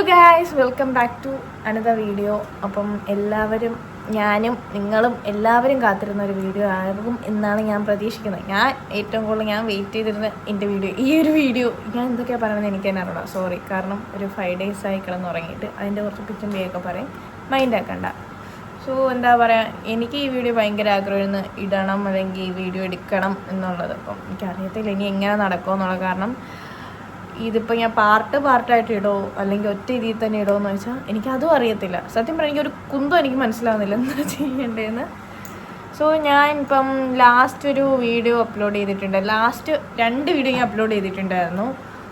Guys, welcome back to another video. അപ്പം എല്ലാവരും, ഞാനും നിങ്ങളും എല്ലാവരും കാത്തിരുന്ന ഒരു വീഡിയോ ആകും എന്നാണ് ഞാൻ പ്രതീക്ഷിക്കുന്നത്. ഞാൻ ഏറ്റവും കൂടുതൽ വെയിറ്റ് ചെയ്തിരുന്ന എൻ്റെ വീഡിയോ, ഈ ഒരു വീഡിയോ ഞാൻ എന്തൊക്കെയാണ് പറയണമെന്ന് എനിക്ക് തന്നെ അറിയണം. സോറി, കാരണം ഒരു 5 days ആയി കിടന്നുറങ്ങിയിട്ട് അതിൻ്റെ കുറച്ച് പിച്ചും പേയൊക്കെ പറയും, മൈൻഡ് ആക്കണ്ട. സോ എന്താ പറയുക, എനിക്ക് ഈ വീഡിയോ ഭയങ്കര ആഗ്രഹമായിരുന്നു ഇടണം, അല്ലെങ്കിൽ ഈ വീഡിയോ എടുക്കണം എന്നുള്ളത്. അപ്പം എനിക്കറിയത്തില്ല ഇനി എങ്ങനെ നടക്കുമോ എന്നുള്ളത്. കാരണം ഇതിപ്പോൾ ഞാൻ പാർട്ടായിട്ട് ഇടോ അല്ലെങ്കിൽ ഒറ്റ രീതിയിൽ തന്നെ ഇടുമോ എന്ന് വെച്ചാൽ എനിക്കതും അറിയത്തില്ല. സത്യം പറഞ്ഞാൽ എനിക്കൊരു കുന്തം എനിക്ക് മനസ്സിലാവുന്നില്ല എന്താ ചെയ്യേണ്ടതെന്ന്. സോ ഞാൻ ഇപ്പം ലാസ്റ്റ് ഒരു വീഡിയോ അപ്ലോഡ് ചെയ്തിട്ടുണ്ട്. ലാസ്റ്റ് 2 വീഡിയോ ഞാൻ അപ്ലോഡ് ചെയ്തിട്ടുണ്ടായിരുന്നു.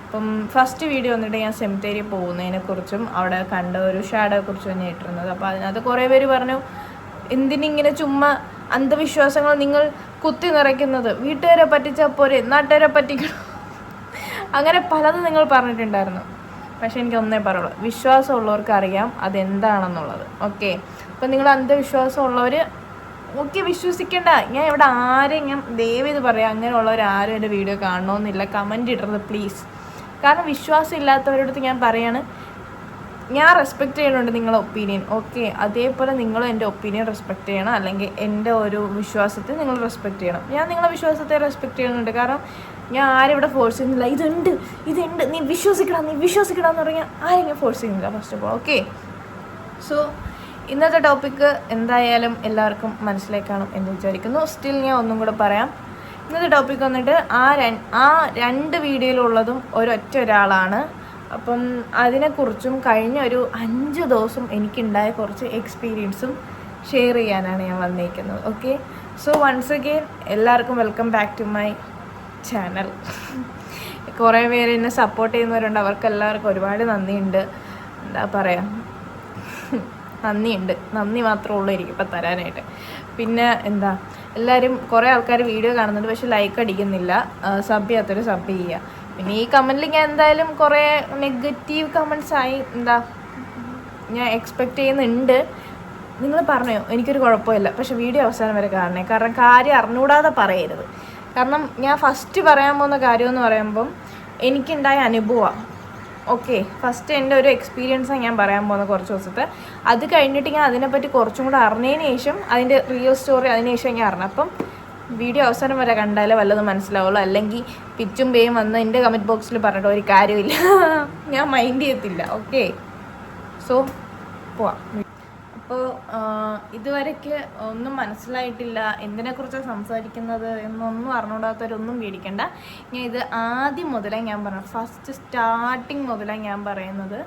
അപ്പം ഫസ്റ്റ് വീഡിയോ വന്നിട്ട് ഞാൻ സെമിത്തേരി പോകുന്നതിനെക്കുറിച്ചും അവിടെ കണ്ട ഒരു ഷാഡോയെ കുറിച്ചും ഞാൻ ഇട്ടിരുന്നത്. അപ്പോൾ അതിനകത്ത് കുറേ പേര് പറഞ്ഞു, എന്തിനിങ്ങനെ ചുമ്മാ അന്ധവിശ്വാസങ്ങൾ നിങ്ങൾ കുത്തി നിറയ്ക്കുന്നത്, വീട്ടുകാരെ പറ്റിച്ചാൽ പോരെ, നാട്ടുകാരെ പറ്റിക്കണം, അങ്ങനെ പലതും നിങ്ങൾ പറഞ്ഞിട്ടുണ്ടായിരുന്നു. പക്ഷേ എനിക്ക് ഒന്നേ പറയുള്ളൂ, വിശ്വാസമുള്ളവർക്ക് അറിയാം അതെന്താണെന്നുള്ളത്. ഓക്കെ, അപ്പം നിങ്ങൾ അന്ധവിശ്വാസമുള്ളവർ ഓക്കെ വിശ്വസിക്കേണ്ട. ഞാൻ ഇവിടെ ആരെയും ഞാൻ ദയവേത് പറയാം, അങ്ങനെയുള്ളവർ ആരും എൻ്റെ വീഡിയോ കാണണമെന്നില്ല. കമൻറ്റ് ഇടരുത് പ്ലീസ്. കാരണം വിശ്വാസം ഇല്ലാത്തവരുടെ ഞാൻ പറയാണ്, ഞാൻ റെസ്പെക്റ്റ് ചെയ്യുന്നുണ്ട് നിങ്ങളുടെ ഒപ്പീനിയൻ. ഓക്കെ, അതേപോലെ നിങ്ങൾ എൻ്റെ ഒപ്പീനിയൻ റെസ്പെക്റ്റ് ചെയ്യണം, അല്ലെങ്കിൽ എൻ്റെ ഒരു വിശ്വാസത്തെ നിങ്ങൾ റെസ്പെക്റ്റ് ചെയ്യണം. ഞാൻ നിങ്ങളുടെ വിശ്വാസത്തെ റെസ്പെക്റ്റ് ചെയ്യുന്നുണ്ട്. കാരണം ഞാൻ ആരും ഇവിടെ ഫോഴ്സ് ചെയ്യുന്നില്ല, ഇതുണ്ട് നീ വിശ്വസിക്കണം എന്ന് പറഞ്ഞാൽ ആരും ഞാൻ ഫോഴ്സ് ചെയ്യുന്നില്ല first of all. Okay, so ഇന്നത്തെ ടോപ്പിക്ക് എന്തായാലും എല്ലാവർക്കും മനസ്സിലായി കാണും എന്ന് വിചാരിക്കുന്നു. സ്റ്റിൽ ഞാൻ ഒന്നും കൂടെ പറയാം. ഇന്നത്തെ ടോപ്പിക്ക് വന്നിട്ട് ആ 2 വീഡിയോയിലുള്ളതും ഒരാളാണ്. അപ്പം അതിനെക്കുറിച്ചും കഴിഞ്ഞ ഒരു 5 ദിവസം എനിക്കുണ്ടായ കുറച്ച് എക്സ്പീരിയൻസും ഷെയർ ചെയ്യാനാണ് ഞാൻ വന്നിരിക്കുന്നത്. ഓക്കെ, സോ വൺസ് അഗെയിൻ എല്ലാവർക്കും welcome back to my channel. കുറേ പേര് എന്നെ സപ്പോർട്ട് ചെയ്യുന്നവരുണ്ട്, അവർക്ക് എല്ലാവർക്കും ഒരുപാട് നന്ദിയുണ്ട്. എന്താ പറയുക, നന്ദി മാത്രമേ ഉള്ളൂ എനിക്കിപ്പോൾ തരാനായിട്ട്. പിന്നെ എന്താ, എല്ലാവരും കുറേ ആൾക്കാർ വീഡിയോ കാണുന്നുണ്ട്, പക്ഷെ ലൈക്ക് അടിക്കുന്നില്ല. സബ് ചെയ്യാത്തൊരു സബ് ചെയ്യുക. പിന്നെ ഈ കമൻറ്റിൽ ഞാൻ എന്തായാലും കുറേ നെഗറ്റീവ് കമൻസായി ഞാൻ എക്സ്പെക്റ്റ് ചെയ്യുന്നുണ്ട്. നിങ്ങൾ പറഞ്ഞോ, എനിക്കൊരു കുഴപ്പമില്ല, പക്ഷെ വീഡിയോ അവസാനം വരെ കാണണേ. കാരണം കാര്യം അറിഞ്ഞുകൂടാതെ പറയരുത്. കാരണം ഞാൻ ഫസ്റ്റ് പറയാൻ പോകുന്ന കാര്യമെന്ന് പറയുമ്പം എനിക്കുണ്ടായ അനുഭവമാണ്. ഓക്കെ, ഫസ്റ്റ് എൻ്റെ ഒരു എക്സ്പീരിയൻസാണ് ഞാൻ പറയാൻ പോകുന്ന കുറച്ച് ദിവസത്തെ. അത് കഴിഞ്ഞിട്ട് ഞാൻ അതിനെപ്പറ്റി കുറച്ചും കൂടെ അറിഞ്ഞതിന് ശേഷം അതിൻ്റെ റിയൽ സ്റ്റോറി അതിന് ശേഷം ഞാൻ അറിഞ്ഞു. അപ്പം വീഡിയോ അവസാനം വരെ കണ്ടാലേ വല്ലതും മനസ്സിലാവുള്ളൂ. അല്ലെങ്കിൽ പിച്ചും പേയും വന്ന് എൻ്റെ കമൻറ്റ് ബോക്സിൽ പറഞ്ഞിട്ട് ഒരു കാര്യമില്ല, ഞാൻ മൈൻഡ് ചെയ്യത്തില്ല. ഓക്കെ, സോ പോവാം. അപ്പോൾ ഇതുവരെയ്ക്ക് ഒന്നും മനസ്സിലായിട്ടില്ല, എന്തിനെക്കുറിച്ചാണ് സംസാരിക്കുന്നത് എന്നൊന്നും അറിഞ്ഞൂടാത്തവരൊന്നും പേടിക്കണ്ട. ഞാൻ ഇത് ആദ്യം മുതലേ ഞാൻ പറഞ്ഞു, ഫസ്റ്റ് സ്റ്റാർട്ടിങ് മുതലേ ഞാൻ പറയുന്നത്.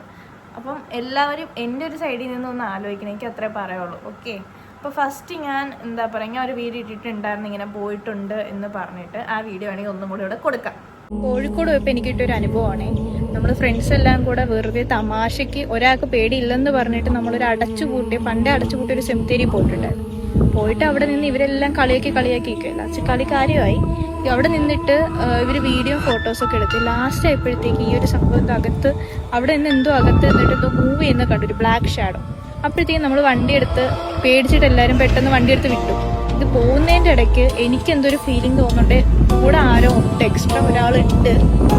അപ്പം എല്ലാവരും എൻ്റെ ഒരു സൈഡിൽ നിന്നൊന്ന് ആലോചിക്കണം, എനിക്ക് അത്രേ പറയുള്ളൂ. ഓക്കെ, അപ്പോൾ ഫസ്റ്റ് ഞാൻ എന്താ പറയുക, ഞാൻ ഒരു വീഡിയോ ഇട്ടിട്ടുണ്ടായിരുന്നു ഇങ്ങനെ പോയിട്ടുണ്ട് എന്ന് പറഞ്ഞിട്ട്. ആ വീഡിയോ ആണെങ്കിൽ ഒന്നും കൂടി ഇവിടെ കൊടുക്കാം. കോഴിക്കോട് പോയപ്പോൾ എനിക്ക് കിട്ടിയൊരു അനുഭവമാണ്. നമ്മൾ ഫ്രണ്ട്സ് എല്ലാം കൂടെ വെറുതെ തമാശയ്ക്ക്, ഒരാൾക്ക് പേടിയില്ലെന്ന് പറഞ്ഞിട്ട് നമ്മളൊരു പണ്ടേ അടച്ചുകൂട്ടിയ ഒരു സെമിത്തേരി പോയിട്ടുണ്ടായിരുന്നു. പോയിട്ട് അവിടെ നിന്ന് ഇവരെല്ലാം കളിയാക്കി ഇരിക്കുമല്ലോ, കളി കാര്യമായി. അവിടെ നിന്നിട്ട് ഇവർ വീഡിയോ ഫോട്ടോസൊക്കെ എടുത്ത് ലാസ്റ്റ് ആയപ്പോഴത്തേക്ക് ഈ ഒരു സംഭവത്തെ അകത്ത് അവിടെ നിന്ന് അകത്ത് നിന്നിട്ട് എന്തോ മൂവ് ചെയ്യുന്ന കണ്ടു, ഒരു ബ്ലാക്ക് ഷാഡോ. അപ്പോഴത്തേക്കും നമ്മൾ വണ്ടിയെടുത്ത് പേടിച്ചിട്ട് എല്ലാവരും പെട്ടെന്ന് വണ്ടിയെടുത്ത് വിട്ടു. ഇത് പോകുന്നതിൻ്റെ ഇടയ്ക്ക് എനിക്ക് എന്തൊരു ഫീലിംഗ് തോന്നുന്നുണ്ട്, കൂടെ ആരോ ഉണ്ട്, എക്സ്ട്രാ ഒരാളുണ്ട്.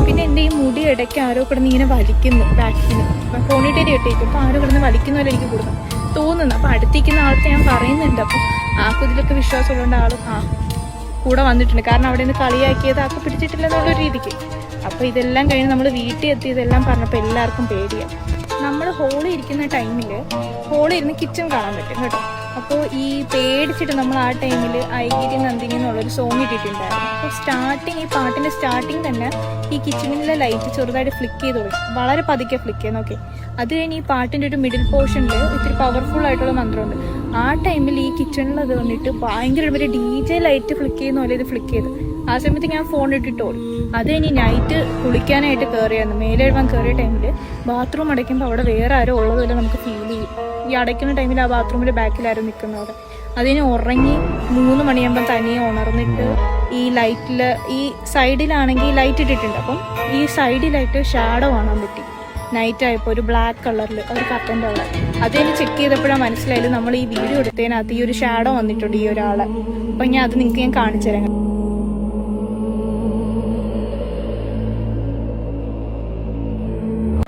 പിന്നെ എൻ്റെ ഈ മുടി ഇടയ്ക്ക് ആരോ കിടന്ന് ഇങ്ങനെ വലിക്കുന്നു, ബാക്കിന് പോണിട്ടേരി കെട്ടിയിരിക്കും. അപ്പോൾ ആരോ കിടന്ന് വലിക്കുന്ന പോലെ എനിക്ക് തോന്നുന്നു. അപ്പോൾ അടുത്തിരിക്കുന്ന ആൾക്ക് ഞാൻ പറയുന്നുണ്ട്. അപ്പോൾ ആൾക്ക് ഇതിലൊക്കെ വിശ്വാസമുള്ള ആളും കൂടെ വന്നിട്ടുണ്ട്. കാരണം അവിടെ നിന്ന് കളിയാക്കിയത് ആൾക്ക് പിടിച്ചിട്ടില്ല എന്നുള്ളൊരു രീതിക്ക്. അപ്പോൾ ഇതെല്ലാം കഴിഞ്ഞ് നമ്മൾ വീട്ടിൽ എത്തി ഇതെല്ലാം പറഞ്ഞപ്പോൾ എല്ലാവർക്കും പേടിയാണ്. നമ്മൾ ഹോളിൽ ഇരിക്കുന്ന ടൈമിൽ ഹോളിൽ ഇരുന്ന് കിച്ചൺ കാണാൻ പറ്റും കേട്ടോ. അപ്പോൾ ഈ പേടിച്ചിട്ട് നമ്മൾ ആ ടൈമിൽ ഐഗിരി നന്ദിനി എന്നുള്ളൊരു സോങ് ഇട്ടിട്ടുണ്ടായിരുന്നു. അപ്പോൾ ഈ പാട്ടിൻ്റെ സ്റ്റാർട്ടിങ് തന്നെ ഈ കിച്ചണിലെ ലൈറ്റ് ചെറുതായിട്ട് ഫ്ലിക്ക് ചെയ്ത് തുടങ്ങി, വളരെ പതുക്കെ ഫ്ലിക്ക് ചെയ്യുന്നു. ഓക്കെ, അത് കഴിഞ്ഞ് ഈ പാട്ടിൻ്റെ ഒരു മിഡിൽ പോർഷനിൽ ഇത്തിരി പവർഫുൾ ആയിട്ടുള്ള മന്ത്രമുണ്ട്. ആ ടൈമിൽ ഈ കിച്ചണിൽ അത് വന്നിട്ട് ഭയങ്കര ഒരു DJ ലൈറ്റ് ഫ്ലിക്ക് ചെയ്യുന്ന പോലെ ഇത് ഫ്ലിക്ക് ചെയ്ത്. ആ സമയത്ത് ഞാൻ ഫോൺ ഇട്ടിട്ട് ഓടി. അത് കഴിഞ്ഞ് നൈറ്റ് കുളിക്കാനായിട്ട് കയറിയായിരുന്നു, മേലെഴുവാൻ കയറിയ ടൈമിൽ ബാത്റൂം അടയ്ക്കുമ്പോൾ അവിടെ വേറെ ആരോ ഉള്ളതുപോലെ നമുക്ക് ഫീൽ ചെയ്യും. ഈ അടയ്ക്കുന്ന ടൈമിൽ ആ ബാത്റൂമിൻ്റെ ബാക്കിലാരും നിൽക്കുന്നത്. അതിന് ഉറങ്ങി 3 മണിയാകുമ്പോൾ തനിയെ ഉണർന്നിട്ട് ഈ ലൈറ്റിൽ ഈ സൈഡിലാണെങ്കിൽ ലൈറ്റ് ഇട്ടിട്ടുണ്ട്. അപ്പം ഈ സൈഡിലായിട്ട് ഷാഡോ കാണാൻ പറ്റി. നൈറ്റ് ആയപ്പോൾ ഒരു ബ്ലാക്ക് കളറിൽ ഒരു കർട്ടൻ്റെ അവിടെ. അത് കഴിഞ്ഞ് ചെക്ക് ചെയ്തപ്പോഴാണ് മനസ്സിലായത് നമ്മൾ ഈ വീഡിയോ എടുത്തതിനകത്ത് ഈ ഒരു ഷാഡോ വന്നിട്ടുണ്ട്, ഈ ഒരാളെ. അപ്പം അത് നിങ്ങൾക്ക് ഞാൻ കാണിച്ചു തരാം.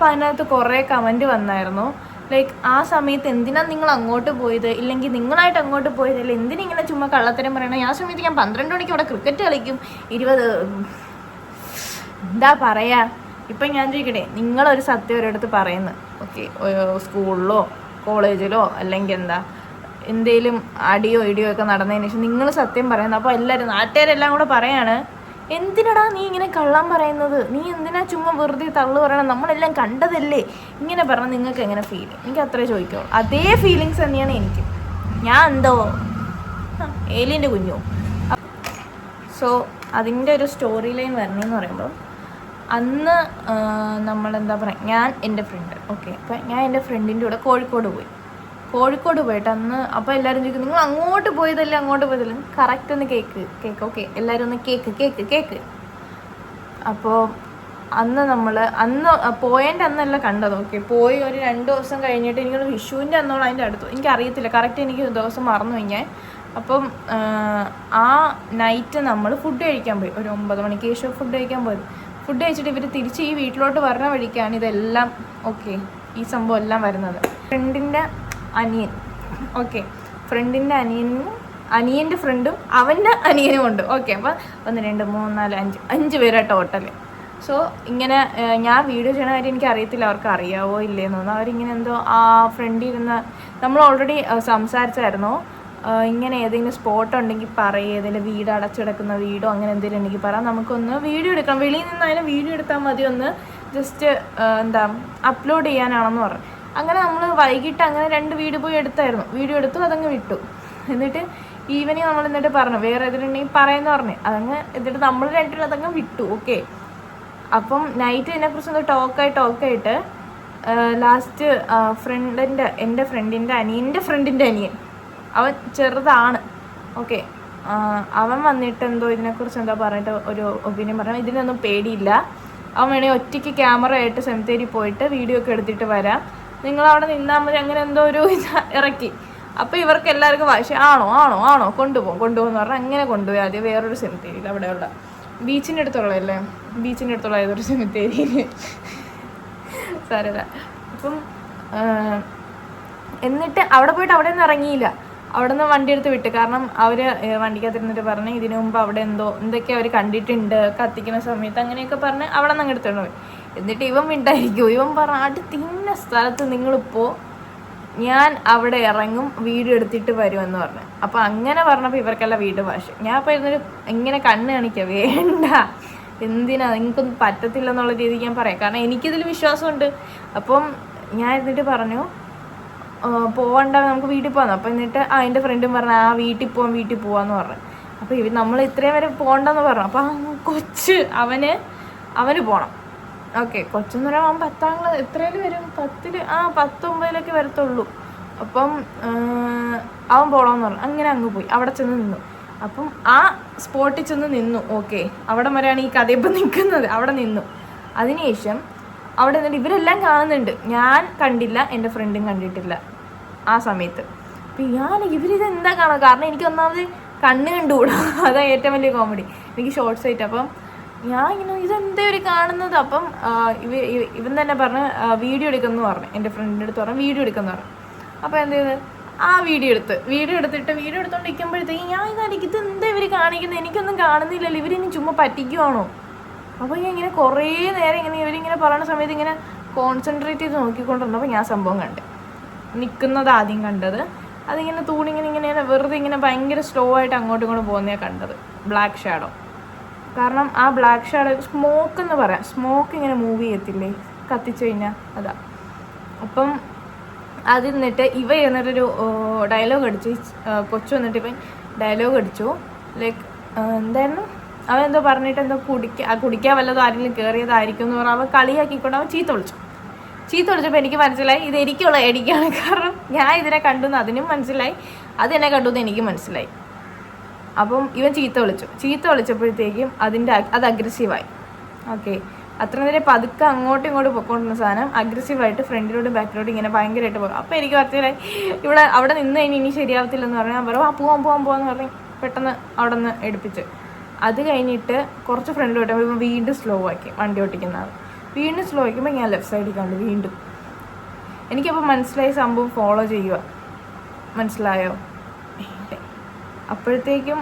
അപ്പോൾ അതിനകത്ത് കുറേ കമൻറ്റ് വന്നായിരുന്നു. ലൈക്ക് ആ സമയത്ത് എന്തിനാണ് നിങ്ങൾ അങ്ങോട്ട് പോയത്, ഇല്ലെങ്കിൽ നിങ്ങളായിട്ട് അങ്ങോട്ട് പോയതല്ലേ, എന്തിനിങ്ങനെ ചുമ്മാ കള്ളത്തരം പറയണം. ആ സമയത്ത് ഞാൻ 12 മണിക്ക് അവിടെ ക്രിക്കറ്റ് കളിക്കും, 20 എന്താ പറയുക. ഇപ്പം ഞാൻ ചോദിക്കട്ടെ, നിങ്ങളൊരു സത്യം ഒരിടത്ത് പറയുന്നു, ഓക്കെ, സ്കൂളിലോ കോളേജിലോ അല്ലെങ്കിൽ എന്തേലും അടിയോ ഇടിയോ ഒക്കെ നടന്നതിന് ശേഷം നിങ്ങൾ സത്യം പറയുന്നു. അപ്പോൾ എല്ലാവരും നാട്ടുകാരെല്ലാം കൂടെ പറയാണ്, എന്തിനടാ നീ ഇങ്ങനെ കള്ളം പറയുന്നത്, നീ എന്തിനാ ചുമ്മാ വെറുതെ തള്ളു പറയണം, നമ്മളെല്ലാം കണ്ടതല്ലേ, ഇങ്ങനെ പറഞ്ഞാൽ നിങ്ങൾക്ക് എങ്ങനെ ഫീൽ? എനിക്ക് അത്രേ ചോദിക്കുള്ളൂ. അതേ ഫീലിങ്സ് തന്നെയാണ് എനിക്ക്. ഞാൻ എന്തോ ഏലിയൻ്റെ കുഞ്ഞോ. സോ അതിൻ്റെ ഒരു സ്റ്റോറി ലൈൻ വരണമെന്ന് പറയുമ്പോൾ, അന്ന് നമ്മളെന്താ പറയുക, ഞാൻ എൻ്റെ ഫ്രണ്ട്, ഓക്കെ, അപ്പം ഞാൻ എൻ്റെ ഫ്രണ്ടിൻ്റെ കൂടെ കോഴിക്കോട് പോയിട്ട് അന്ന്. അപ്പോൾ എല്ലാവരും ചോദിക്കും, നിങ്ങൾ അങ്ങോട്ട് പോയതല്ലേ, കറക്റ്റ് ഒന്ന് കേക്ക്, ഓക്കെ, എല്ലാവരും ഒന്ന് കേക്ക്. അപ്പോൾ അന്ന് പോയതിൻ്റെ അന്നല്ല കണ്ടത്, ഓക്കെ, പോയി ഒരു 2 ദിവസം കഴിഞ്ഞിട്ട് എനിക്കൊരു വിഷുവിൻ്റെ അന്നോളം അതിൻ്റെ അടുത്ത്, എനിക്കറിയത്തില്ല കറക്റ്റ്, എനിക്ക് ദിവസം മറന്നു കഴിഞ്ഞാൽ. അപ്പം ആ നൈറ്റ് നമ്മൾ ഫുഡ് കഴിക്കാൻ പോയി, ഒരു 9 മണിക്ക് ശേഷം ഫുഡ് കഴിക്കാൻ പോയത്. ഫുഡ് കഴിച്ചിട്ട് ഇവർ തിരിച്ച് ഈ വീട്ടിലോട്ട് വരുന്ന വഴിക്കാണ് ഇതെല്ലാം, ഓക്കെ, ഈ സംഭവം എല്ലാം വരുന്നത്. ഫ്രണ്ടിൻ്റെ അനിയൻ, ഓക്കെ, ഫ്രണ്ടിൻ്റെ അനിയൻ്റെ ഫ്രണ്ടും അവൻ്റെ അനിയനും ഉണ്ട്, ഓക്കെ. അപ്പം 1 2 3 4 5 പേരാ ടോട്ടൽ. സോ ഇങ്ങനെ ഞാൻ വീഡിയോ ചെയ്യണ കാര്യം എനിക്ക് അറിയത്തില്ല അവർക്ക് അറിയാവോ ഇല്ലേന്ന് തോന്നുന്നു. അവരിങ്ങനെ എന്തോ ആ ഫ്രണ്ടിൽ ഇരുന്ന് നമ്മൾ ഓൾറെഡി സംസാരിച്ചായിരുന്നു, ഇങ്ങനെ ഏതെങ്കിലും സ്പോട്ട് ഉണ്ടെങ്കിൽ പറയും, ഏതെങ്കിലും വീട് അടച്ചിടക്കുന്ന വീടോ അങ്ങനെ എന്തെങ്കിലും ഉണ്ടെങ്കിൽ പറയാം, നമുക്കൊന്ന് വീഡിയോ എടുക്കാം, വെളിയിൽ നിന്നായാലും വീഡിയോ എടുത്താൽ മതി, ഒന്ന് ജസ്റ്റ് അപ്ലോഡ് ചെയ്യാനാണെന്ന് പറഞ്ഞു. അങ്ങനെ നമ്മൾ വൈകിട്ട് അങ്ങനെ 2 വീട് പോയി വീഡിയോ എടുത്തു, അതങ്ങ് വിട്ടു. എന്നിട്ട് ഈവനിങ് നമ്മൾ എന്നിട്ട് പറഞ്ഞു വേറെ ഏതെങ്കിലും പറയുമെന്ന് പറഞ്ഞു, എന്നിട്ട് നമ്മൾ 2 അതങ്ങ് വിട്ടു, ഓക്കെ. അപ്പം നൈറ്റ് ഇതിനെക്കുറിച്ച് ഒന്ന് ടോക്കായിട്ട് ലാസ്റ്റ് എൻ്റെ ഫ്രണ്ടിൻ്റെ അനിയൻ അവൻ ചെറുതാണ്, ഓക്കെ, അവൻ വന്നിട്ട് എന്തോ ഇതിനെക്കുറിച്ച് എന്താ പറഞ്ഞിട്ട് ഒരു ഒപ്പീനിയൻ പറഞ്ഞു, ഇതിനൊന്നും പേടിയില്ല, അവൻ വേണമെങ്കിൽ ഒറ്റയ്ക്ക് ക്യാമറ ആയിട്ട് സെമിത്തേരി പോയിട്ട് വീഡിയോ ഒക്കെ എടുത്തിട്ട് വരാം, നിങ്ങളവിടെ നിന്നാൽ മതി, അങ്ങനെ എന്തോ ഒരു ഇറക്കി. അപ്പോൾ ഇവർക്ക് എല്ലാവർക്കും വാശി, ആണോ കൊണ്ടുപോകുമെന്ന് പറഞ്ഞാൽ അങ്ങനെ കൊണ്ടുപോയി. ആദ്യം വേറൊരു സെമിത്തേരിയിൽ, അവിടെയുള്ള ബീച്ചിൻ്റെ അടുത്തുള്ള ഏതൊരു സെമിത്തേരിയിൽ സാരല്ല. അപ്പം എന്നിട്ട് അവിടെ പോയിട്ട് അവിടെ നിന്ന് ഇറങ്ങിയില്ല, അവിടെ നിന്ന് വണ്ടി എടുത്ത് വിട്ട്. കാരണം അവർ വണ്ടിക്കകത്തിരുന്നിട്ട് പറഞ്ഞ് ഇതിനു മുമ്പ് അവിടെ എന്തൊക്കെ അവർ കണ്ടിട്ടുണ്ട് കത്തിക്കുന്ന സമയത്ത്, അങ്ങനെയൊക്കെ പറഞ്ഞ് അവിടെ നിന്ന് അങ്ങ് എടുത്തോണ്ട് പോയി. എന്നിട്ട് ഇവൻ മിണ്ടായിരിക്കും, ഇവൻ പറഞ്ഞ അടുത്തിന്ന സ്ഥലത്ത് നിങ്ങളിപ്പോൾ ഞാൻ അവിടെ ഇറങ്ങും, വീഡിയോ എടുത്തിട്ട് വരുമെന്ന് പറഞ്ഞു. അപ്പോൾ അങ്ങനെ പറഞ്ഞപ്പോൾ ഇവർക്കെല്ലാം വീട് ഭാഷ. ഞാൻ അപ്പോൾ ഇരുന്നൊരു ഇങ്ങനെ കണ്ണ് കാണിക്കുക, വേണ്ട, എന്തിനാ, നിങ്ങൾക്കൊന്നും പറ്റത്തില്ലെന്നുള്ള രീതിക്ക് ഞാൻ പറയാം, കാരണം എനിക്കിതിൽ വിശ്വാസമുണ്ട്. അപ്പം ഞാൻ എന്നിട്ട് പറഞ്ഞു പോവണ്ട, നമുക്ക് വീട്ടിൽ പോകാം. അപ്പം എന്നിട്ട് എൻ്റെ ഫ്രണ്ടും പറഞ്ഞു വീട്ടിൽ പോവാന്ന് പറഞ്ഞു. അപ്പോൾ നമ്മൾ ഇത്രയും വരെ പോകണ്ടെന്ന് പറഞ്ഞു. അപ്പം കൊച്ച് അവന് പോകണം, ഓക്കെ. കൊച്ചെന്ന് പറയുമ്പോൾ അവൻ 10ാം ക്ലാസ് എത്രയിൽ വരും, 10 19 വരത്തുള്ളൂ. അപ്പം അവൻ പോകണമെന്ന് പറഞ്ഞു. അങ്ങനെ അങ്ങ് പോയി, അവിടെ ചെന്ന് നിന്നു. അപ്പം ആ സ്പോട്ടിൽ ചെന്ന് നിന്നു, ഓക്കെ, അവിടെ വരെയാണ് ഈ കഥ ഇപ്പം നിൽക്കുന്നത്. അവിടെ നിന്നു. അതിനുശേഷം അവിടെ നിന്നിട്ട് ഇവരെല്ലാം കാണുന്നുണ്ട്, ഞാൻ കണ്ടില്ല, എൻ്റെ ഫ്രണ്ടും കണ്ടിട്ടില്ല ആ സമയത്ത്. അപ്പം ഇവരിതെന്താ കാണുക, കാരണം എനിക്ക് ഒന്നാമത് കണ്ണ് കണ്ടുകൂടാ, അതാണ് ഏറ്റവും വലിയ കോമഡി, എനിക്ക് ഷോർട്ട് സൈറ്റ്. അപ്പം ഞാൻ ഇങ്ങനെ ഇതെന്താ ഒരു കാണുന്നത്. അപ്പം ഇവൻ തന്നെ പറഞ്ഞ് വീഡിയോ എടുക്കുമെന്ന് പറഞ്ഞു, എൻ്റെ ഫ്രണ്ടിൻ്റെ അടുത്ത് പറഞ്ഞു വീഡിയോ എടുക്കുമെന്ന് പറഞ്ഞു. അപ്പോൾ എന്ത് ചെയ്ത് ആ വീഡിയോ എടുത്തോണ്ടിരിക്കുമ്പോഴത്തേക്ക് ഞാൻ ഇതായിരിക്കും ഇതെന്താ ഇവർ കാണിക്കുന്നത്, എനിക്കൊന്നും കാണുന്നില്ലല്ലോ, ഇവരിനി ചുമ്മാ പറ്റിക്കുവാണോ. അപ്പോൾ ഞാൻ ഇങ്ങനെ കുറേ നേരം ഇവരിങ്ങനെ പറയുന്ന സമയത്ത് ഇങ്ങനെ കോൺസെൻട്രേറ്റ് ചെയ്ത് നോക്കിക്കൊണ്ടിരുന്നപ്പോൾ ഞാൻ സംഭവം നിൽക്കുന്നത് ആദ്യം കണ്ടത്. അതിങ്ങനെ ഇങ്ങനെ വെറുതെ ഇങ്ങനെ ഭയങ്കര സ്ലോ ആയിട്ട് അങ്ങോട്ടും ഇങ്ങോട്ടും പോകുന്നതാണ് കണ്ടത്, ബ്ലാക്ക് ഷാഡോ. കാരണം ആ ബ്ലാക്ക് ഷാഡോ സ്മോക്ക് എന്ന് പറയാം, സ്മോക്ക് ഇങ്ങനെ മൂവ് ചെയ്യത്തില്ലേ കത്തിച്ചു കഴിഞ്ഞാൽ, അതാ. അപ്പം അതിൽ നിന്നിട്ട് ഇവ എന്നൊരു ഡയലോഗ് അടിച്ചു, കൊച്ചു വന്നിട്ട് ഇവൻ ഡയലോഗ് അടിച്ചു. ലൈക്ക് എന്തായിരുന്നു, അവൻ എന്തോ പറഞ്ഞിട്ട് എന്തോ കുടിക്കാൻ വല്ലതും ആരെങ്കിലും കയറിയതായിരിക്കും എന്ന് പറഞ്ഞാൽ അവൻ കളിയാക്കിക്കൊണ്ട് അവൻ ചീത്ത വിളിച്ചപ്പോൾ എനിക്ക് മനസ്സിലായി ഇത് എനിക്കുള്ള ഐഡിയാണ്. കാരണം ഞാൻ ഇതിനെ കണ്ടുവന്ന് അതിനും മനസ്സിലായി, അതെന്നെ കണ്ടുവന്ന് എനിക്കും മനസ്സിലായി. അപ്പം ഇവൻ ചീത്ത വിളിച്ചപ്പോഴത്തേക്കും അത് അഗ്രസീവായി, ഓക്കെ. അത്ര നേരം പതുക്കെ അങ്ങോട്ടും ഇങ്ങോട്ടും പൊയ്ക്കൊണ്ടിരുന്ന സാധനം അഗ്രസീവായിട്ട് ഫ്രണ്ടിലോട്ടും ബാക്കിലോട്ടും ഇങ്ങനെ ഭയങ്കരമായിട്ട് പോകും. അപ്പോൾ എനിക്ക് മനസ്സിലായി അവിടെ നിന്ന് ഇനി ശരിയാവത്തില്ലെന്ന് പറഞ്ഞാൽ ഞാൻ പറയാം പോവാന്ന് പറഞ്ഞ് പെട്ടെന്ന് അവിടെ നിന്ന് എടുപ്പിച്ച്. അത് കഴിഞ്ഞിട്ട് കുറച്ച് ഫ്രണ്ടിലോട്ട് വീണ്ടും സ്ലോ ആക്കി വണ്ടി ഓട്ടിക്കുന്നത്. വീണ്ടും സ്ലോ ആക്കുമ്പോൾ ഞാൻ ലെഫ്റ്റ് സൈഡിൽ കണ്ടു വീണ്ടും. എനിക്കപ്പോൾ മനസ്സിലായി സംഭവം ഫോളോ ചെയ്യുക. മനസ്സിലായോ? അപ്പോഴത്തേക്കും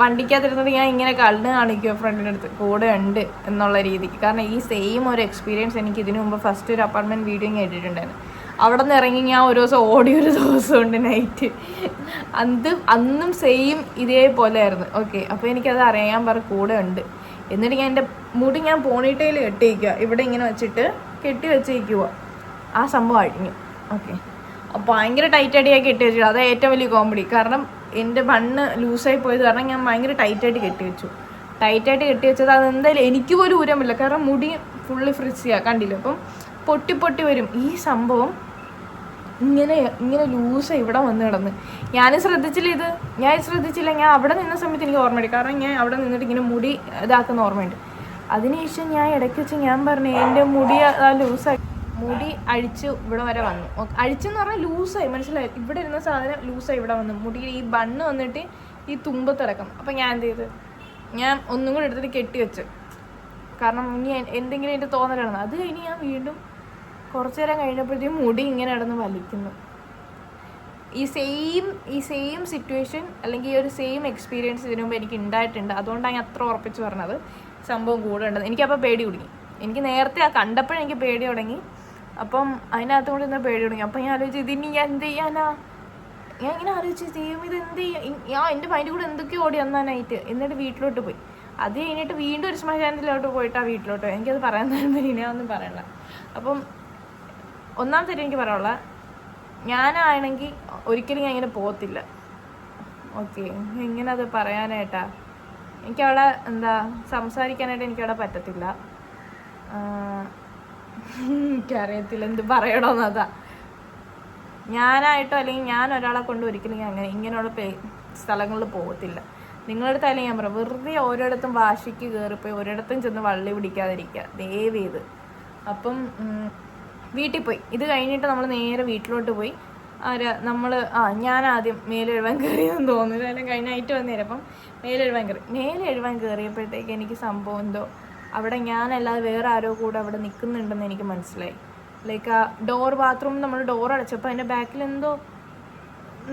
വണ്ടിക്കകത്തിരുന്നിട്ട് ഞാൻ ഇങ്ങനെ കണ്ണ് കാണിക്കുമോ ഫ്രണ്ടിൻ്റെ അടുത്ത് കൂടെ ഉണ്ട് എന്നുള്ള രീതിക്ക്. കാരണം ഈ സെയിം ഒരു എക്സ്പീരിയൻസ് എനിക്ക് ഇതിനു മുമ്പ് ഫസ്റ്റ് ഒരു അപ്പാർട്ട്മെൻറ്റ് വീഡിയോ കേട്ടിട്ടുണ്ടായിരുന്നു. അവിടെ നിന്ന് ഇറങ്ങി ഞാൻ ഒരു ദിവസം ഒരു ദിവസമുണ്ട് നൈറ്റ്. അന്നും സെയിം ഇതേപോലെ ആയിരുന്നു. ഓക്കെ, അപ്പോൾ എനിക്കത് അറിയാൻ കൂടെ ഉണ്ട്. എന്നിട്ട് ഞാൻ എൻ്റെ മുടി ഞാൻ പോണിട്ടയിൽ കെട്ടിയിരിക്കുക, ഇവിടെ ഇങ്ങനെ വെച്ചിട്ട് കെട്ടി വെച്ചിരിക്കുക. ആ സംഭവം അഴിഞ്ഞു. ഓക്കെ, അപ്പോൾ ഭയങ്കര ടൈറ്റായിട്ട് കെട്ടി വെച്ചു. അതാണ് ഏറ്റവും വലിയ കോമഡി. കാരണം എൻ്റെ ബണ്ണ് ലൂസായി പോയത് കാരണം ഞാൻ ഭയങ്കര ടൈറ്റായിട്ട് കെട്ടി വെച്ചു. ടൈറ്റായിട്ട് കെട്ടി വെച്ചത് അതെന്തായാലും എനിക്ക് പോലും ഊരാൻ പറ്റില്ല. കാരണം മുടി ഫുള്ളി ഫ്രിസിയാണ്, കണ്ടില്ല? അപ്പം പൊട്ടി വരും. ഈ സംഭവം ഇങ്ങനെ ലൂസായി ഇവിടെ വന്ന് കിടന്ന് ഞാൻ ശ്രദ്ധിച്ചില്ല. ഞാൻ അവിടെ നിന്ന സമയത്ത് എനിക്ക് ഓർമ്മയുണ്ട്. കാരണം ഞാൻ അവിടെ നിന്നിട്ട് ഇങ്ങനെ മുടി ഇതാക്കുന്ന ഓർമ്മയുണ്ട്. അതിനുശേഷം ഞാൻ ഇടയ്ക്ക് വെച്ച് ഞാൻ പറഞ്ഞു എൻ്റെ മുടി ലൂസായി, മുടി അഴിച്ച് ഇവിടെ വരെ വന്നു. അഴിച്ചെന്ന് പറഞ്ഞാൽ ലൂസായി, മനസ്സിലായി? ഇവിടെ ഇരുന്ന സാധനം ലൂസായി ഇവിടെ വന്നു. മുടി ഈ ബണ്ണ് വന്നിട്ട് ഈ തുമ്പത്തിറക്കും. അപ്പം ഞാൻ എന്ത് ചെയ്ത്, ഞാൻ ഒന്നും കൂടെ എടുത്തിട്ട് കെട്ടി വെച്ച്. കാരണം ഇനി എന്തെങ്കിലും എൻ്റെ തോന്നലാണ്. അത് കഴിഞ്ഞ് ഞാൻ വീണ്ടും കുറച്ചു നേരം കഴിഞ്ഞപ്പോഴത്തേക്കും മുടി ഇങ്ങനെ കിടന്ന് വലിക്കുന്നു. ഈ സെയിം സിറ്റുവേഷൻ അല്ലെങ്കിൽ ഈ ഒരു സെയിം എക്സ്പീരിയൻസ് ഇതിനു മുമ്പ് എനിക്ക് ഉണ്ടായിട്ടുണ്ട്. അതുകൊണ്ടാണ് ഞാൻ അത്ര ഉറപ്പിച്ച് പറഞ്ഞത് സംഭവം കൂടെ ഉണ്ടെന്ന്. എനിക്കപ്പോൾ പേടി തുടങ്ങി. എനിക്ക് നേരത്തെ കണ്ടപ്പോഴെനിക്ക് പേടി തുടങ്ങി. അപ്പം അതിനകത്ത് കൊണ്ട് ഇന്ന് പേടി തുടങ്ങി. അപ്പം ഞാൻ ആലോചിച്ചു ഇതിനി ഞാൻ എന്ത് ചെയ്യാനാ. ഞാൻ ഇങ്ങനെ ആലോചിച്ചു ചെയ്യും ഇത് എന്ത് ചെയ്യാം. ഞാൻ എൻ്റെ മൈൻഡിൽ കൂടെ എന്തൊക്കെയോ ഓടി വന്നാനായിട്ട്. എന്നിട്ട് വീട്ടിലോട്ട് പോയി. അത് കഴിഞ്ഞിട്ട് വീണ്ടും ഒരു ശ്മശാനത്തിലോട്ട് പോയിട്ടാണ് വീട്ടിലോട്ട് പോയി. എനിക്കത് പറയാൻ താല്പര്യം, ഞാൻ ഒന്നും പറയണ്ട. അപ്പം ഒന്നാമത്തെ എനിക്ക് പറയാനുള്ള, ഞാനാണെങ്കിൽ ഒരിക്കലും ഞാൻ ഇങ്ങനെ പോകത്തില്ല. ഓക്കെ, ഇങ്ങനെ അത് പറയാനായിട്ടാ എനിക്കവിടെ സംസാരിക്കാനായിട്ട് എനിക്കവിടെ പറ്റത്തില്ല. എനിക്കറിയത്തില്ല എന്ത് പറയണമെന്നതാ. ഞാനായിട്ടോ അല്ലെങ്കിൽ ഞാൻ ഒരാളെ കൊണ്ട് ഒരിക്കലും ഞാൻ ഇങ്ങനെയുള്ള സ്ഥലങ്ങളിൽ പോകത്തില്ല. നിങ്ങളുടെ അടുത്തായാലും ഞാൻ പറയാം, വെറുതെ ഓരോയിടത്തും വാശിക്ക് കയറിപ്പോയി ഒരിടത്തും ചെന്ന് വള്ളി പിടിക്കാതിരിക്കുക ദയവ് ചെയ്ത്. അപ്പം വീട്ടിൽ പോയി. ഇത് കഴിഞ്ഞിട്ട് നമ്മൾ നേരെ വീട്ടിലോട്ട് പോയി. ഞാൻ ആദ്യം മേലെഴുവാൻ കയറിയെന്ന് തോന്നുന്നു. എല്ലാം കഴിഞ്ഞ നൈറ്റ് വന്നേരം അപ്പം മേലെഴുവാൻ കയറിയപ്പോഴത്തേക്ക് എനിക്ക് സംഭവം എന്തോ അവിടെ ഞാനല്ലാതെ വേറെ ആരോ കൂടെ അവിടെ നിൽക്കുന്നുണ്ടെന്ന് എനിക്ക് മനസ്സിലായി. ലൈക്ക് ആ ബാത്റൂം നമ്മൾ ഡോർ അടച്ചപ്പോൾ അതിൻ്റെ ബാക്കിൽ എന്തോ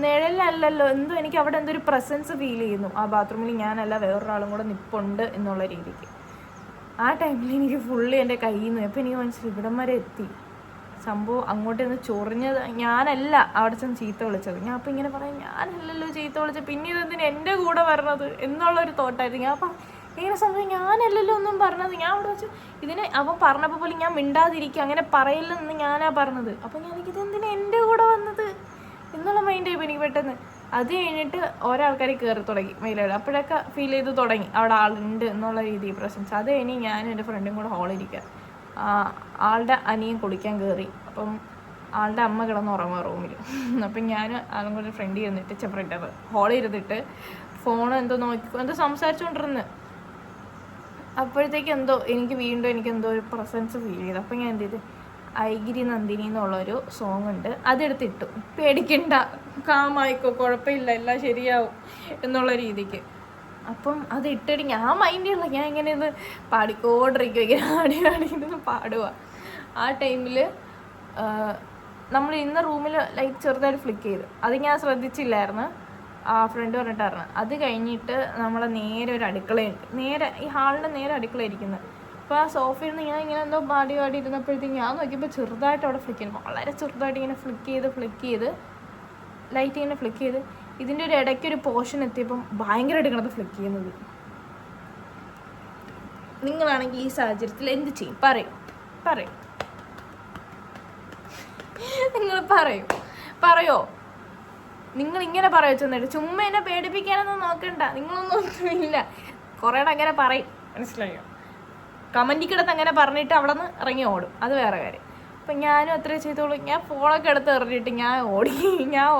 നിഴലല്ലല്ലോ എന്തോ എനിക്ക് അവിടെ എന്തോ ഒരു പ്രസൻസ് ഫീൽ ചെയ്യുന്നു. ആ ബാത്റൂമിൽ ഞാനല്ല വേറൊരാളും കൂടെ നിൽപ്പുണ്ട് എന്നുള്ള രീതിക്ക്. ആ ടൈമിൽ എനിക്ക് ഫുള്ളി എൻ്റെ കയ്യിൽ നിന്ന് അപ്പോൾ എനിക്ക് മനസ്സിലായി ഇവിടം വരെ എത്തി സംഭവം. അങ്ങോട്ട് നിന്ന് ചൊറിഞ്ഞത് ഞാനല്ല അവിടെ ചെന്ന് ചീത്ത വിളിച്ചത്. ഞാൻ അപ്പം ഇങ്ങനെ പറയാം, ഞാനല്ലല്ലോ ചീത്ത വിളിച്ചത്, പിന്നെ ഇതെന്തിന് എൻ്റെ കൂടെ വരണത് എന്നുള്ളൊരു തോട്ടായിരുന്നു. ഞാൻ അപ്പം ഇങ്ങനെ സംഭവം ഞാനല്ലല്ലോ ഒന്നും പറഞ്ഞത്. ഞാൻ അവിടെ വെച്ച് ഇതിനെ അവൻ പറഞ്ഞപ്പോൾ പോലും ഞാൻ മിണ്ടാതിരിക്കുക, അങ്ങനെ പറയില്ലെന്ന് ഞാനാ പറഞ്ഞത്. അപ്പം ഞാൻ ഇതെന്തിനാ എൻ്റെ കൂടെ വന്നത് എന്നുള്ള മൈൻഡായിപ്പോൾ എനിക്ക് പെട്ടെന്ന്. അത് കഴിഞ്ഞിട്ട് ഓരോ ആൾക്കാർ കയറി തുടങ്ങി മേലോട്ട്. അപ്പോഴൊക്കെ ഫീൽ ചെയ്ത് തുടങ്ങി അവിടെ ആളുണ്ട് എന്നുള്ള രീതിയിൽ പ്രസൻസ്. അത് കഴിഞ്ഞ് ഞാനും എൻ്റെ ഫ്രണ്ടും കൂടെ ഹോളിരിക്കുക. ആളുടെ അനിയൻ കുളിക്കാൻ കയറി. അപ്പം ആളുടെ അമ്മ കിടന്ന് ഉറങ്ങുക റൂമിൽ. അപ്പം ഞാൻ ആളും കൂടെ ഫ്രണ്ട് ഇരുന്നിട്ട് ഫ്രണ്ട് ഹോളിൽ ഇരുന്നിട്ട് ഫോൺ എന്തോ സംസാരിച്ചുകൊണ്ടിരുന്ന്. അപ്പോഴത്തേക്ക് എനിക്കെന്തോ ഒരു പ്രസൻസ് ഫീൽ ചെയ്തു. അപ്പം ഞാൻ എന്ത് ചെയ്ത്, ഐഗിരി നന്ദിനി എന്നുള്ളൊരു സോങ് ഉണ്ട്, അതെടുത്തിട്ടു. പേടിക്കണ്ട, കാമായിക്കോ, കുഴപ്പമില്ല, എല്ലാം ശരിയാവും എന്നുള്ള രീതിക്ക്. അപ്പം അത് ഇട്ടിട്ട് ഞാൻ മൈൻഡ് ചെയ്യില്ല, ഞാൻ ഇങ്ങനെ ഇത് പാടിക്കോണ്ടിരിക്കും, ഇങ്ങനെ ആടിയിരുന്ന് പാടുക. ആ ടൈമിൽ നമ്മൾ ഇന്ന റൂമിൽ ലൈറ്റ് ചെറുതായിട്ട് ഫ്ലിക്ക് ചെയ്തു. അത് ഞാൻ ശ്രദ്ധിച്ചില്ലായിരുന്നു, ആ ഫ്രണ്ട് പറഞ്ഞിട്ടായിരുന്നു. അത് കഴിഞ്ഞിട്ട് നമ്മളെ നേരെ ഒരു അടുക്കളയുണ്ട്, നേരെ ഈ ഹാളിൻ്റെ നേരെ അടുക്കള ഇരിക്കുന്നത്. അപ്പോൾ ആ സോഫയിൽ നിന്ന് ഞാൻ ഇങ്ങനെ എന്തോ പാടി ഇരുന്നപ്പോഴത്തേക്ക് ഞാൻ നോക്കിയപ്പോൾ ചെറുതായിട്ട് അവിടെ ഫ്ലിക്ക് ചെയ്തു, വളരെ ചെറുതായിട്ട് ഇങ്ങനെ ഫ്ലിക്ക് ചെയ്ത് ലൈറ്റ് ഇങ്ങനെ ഫ്ലിക്ക് ചെയ്ത് ഇതിൻ്റെ ഒരു ഇടയ്ക്കൊരു പോർഷൻ എത്തിയപ്പം ഭയങ്കരമായിട്ട് കിടന്ന് ഫ്ലിക്ക് ചെയ്യുന്നത്. നിങ്ങളാണെങ്കിൽ ഈ സാഹചര്യത്തിൽ എന്ത് ചെയ്യും? പറയും നിങ്ങൾ പറയോ? നിങ്ങൾ ഇങ്ങനെ പറയോ ചെന്നിട്ട്? ചുമ്മാ എന്നെ പേടിപ്പിക്കാനൊന്നും നോക്കണ്ട, നിങ്ങളൊന്നും കുറേ അങ്ങനെ പറയും, മനസ്സിലായോ? കമൻറ്റിൽ കിടത്ത് അങ്ങനെ പറഞ്ഞിട്ട് അവിടെ നിന്ന് ഇറങ്ങി ഓടും, അത് വേറെ കാര്യം. അപ്പം ഞാനും അത്രേ ചെയ്തോളൂ. ഞാൻ ഫോണൊക്കെ എടുത്ത് എറിഞ്ഞിട്ട് ഞാൻ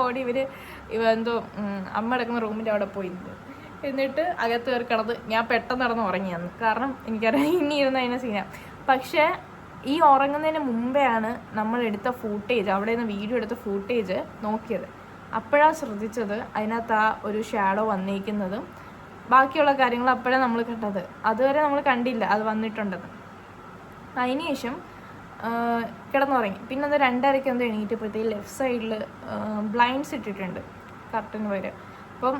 ഓടി ഇവ എന്തോ അമ്മ എടുക്കുന്ന റൂമിൻ്റെ അവിടെ പോയിരുന്നു. എന്നിട്ട് അകത്ത് കയറി കിടന്ന് ഞാൻ പെട്ടെന്ന് നടന്ന് ഉറങ്ങിയെന്ന്. കാരണം എനിക്കറിയാം ഇനി ഇരുന്ന് അതിനെ സീനാണ്. പക്ഷേ ഈ ഉറങ്ങുന്നതിന് മുമ്പെയാണ് നമ്മൾ എടുത്ത ഫൂട്ടേജ്, അവിടെ നിന്ന് വീഡിയോ എടുത്ത ഫൂട്ടേജ് നോക്കിയത്. അപ്പോഴാണ് ശ്രദ്ധിച്ചത് അതിനകത്ത് ആ ഒരു ഷാഡോ വന്നിരിക്കുന്നതും ബാക്കിയുള്ള കാര്യങ്ങൾ അപ്പോഴാണ് നമ്മൾ കണ്ടത്. അതുവരെ നമ്മൾ കണ്ടില്ല അത് വന്നിട്ടുണ്ടെന്ന്. അതിന് ശേഷം കിടന്നുറങ്ങി. പിന്നെ അത് 2:30 എന്തോ എണീറ്റപ്പോഴത്തേക്ക് ലെഫ്റ്റ് സൈഡിൽ ബ്ലൈൻഡ്സ് ഇട്ടിട്ടുണ്ട് കർട്ടന് വരെ. അപ്പം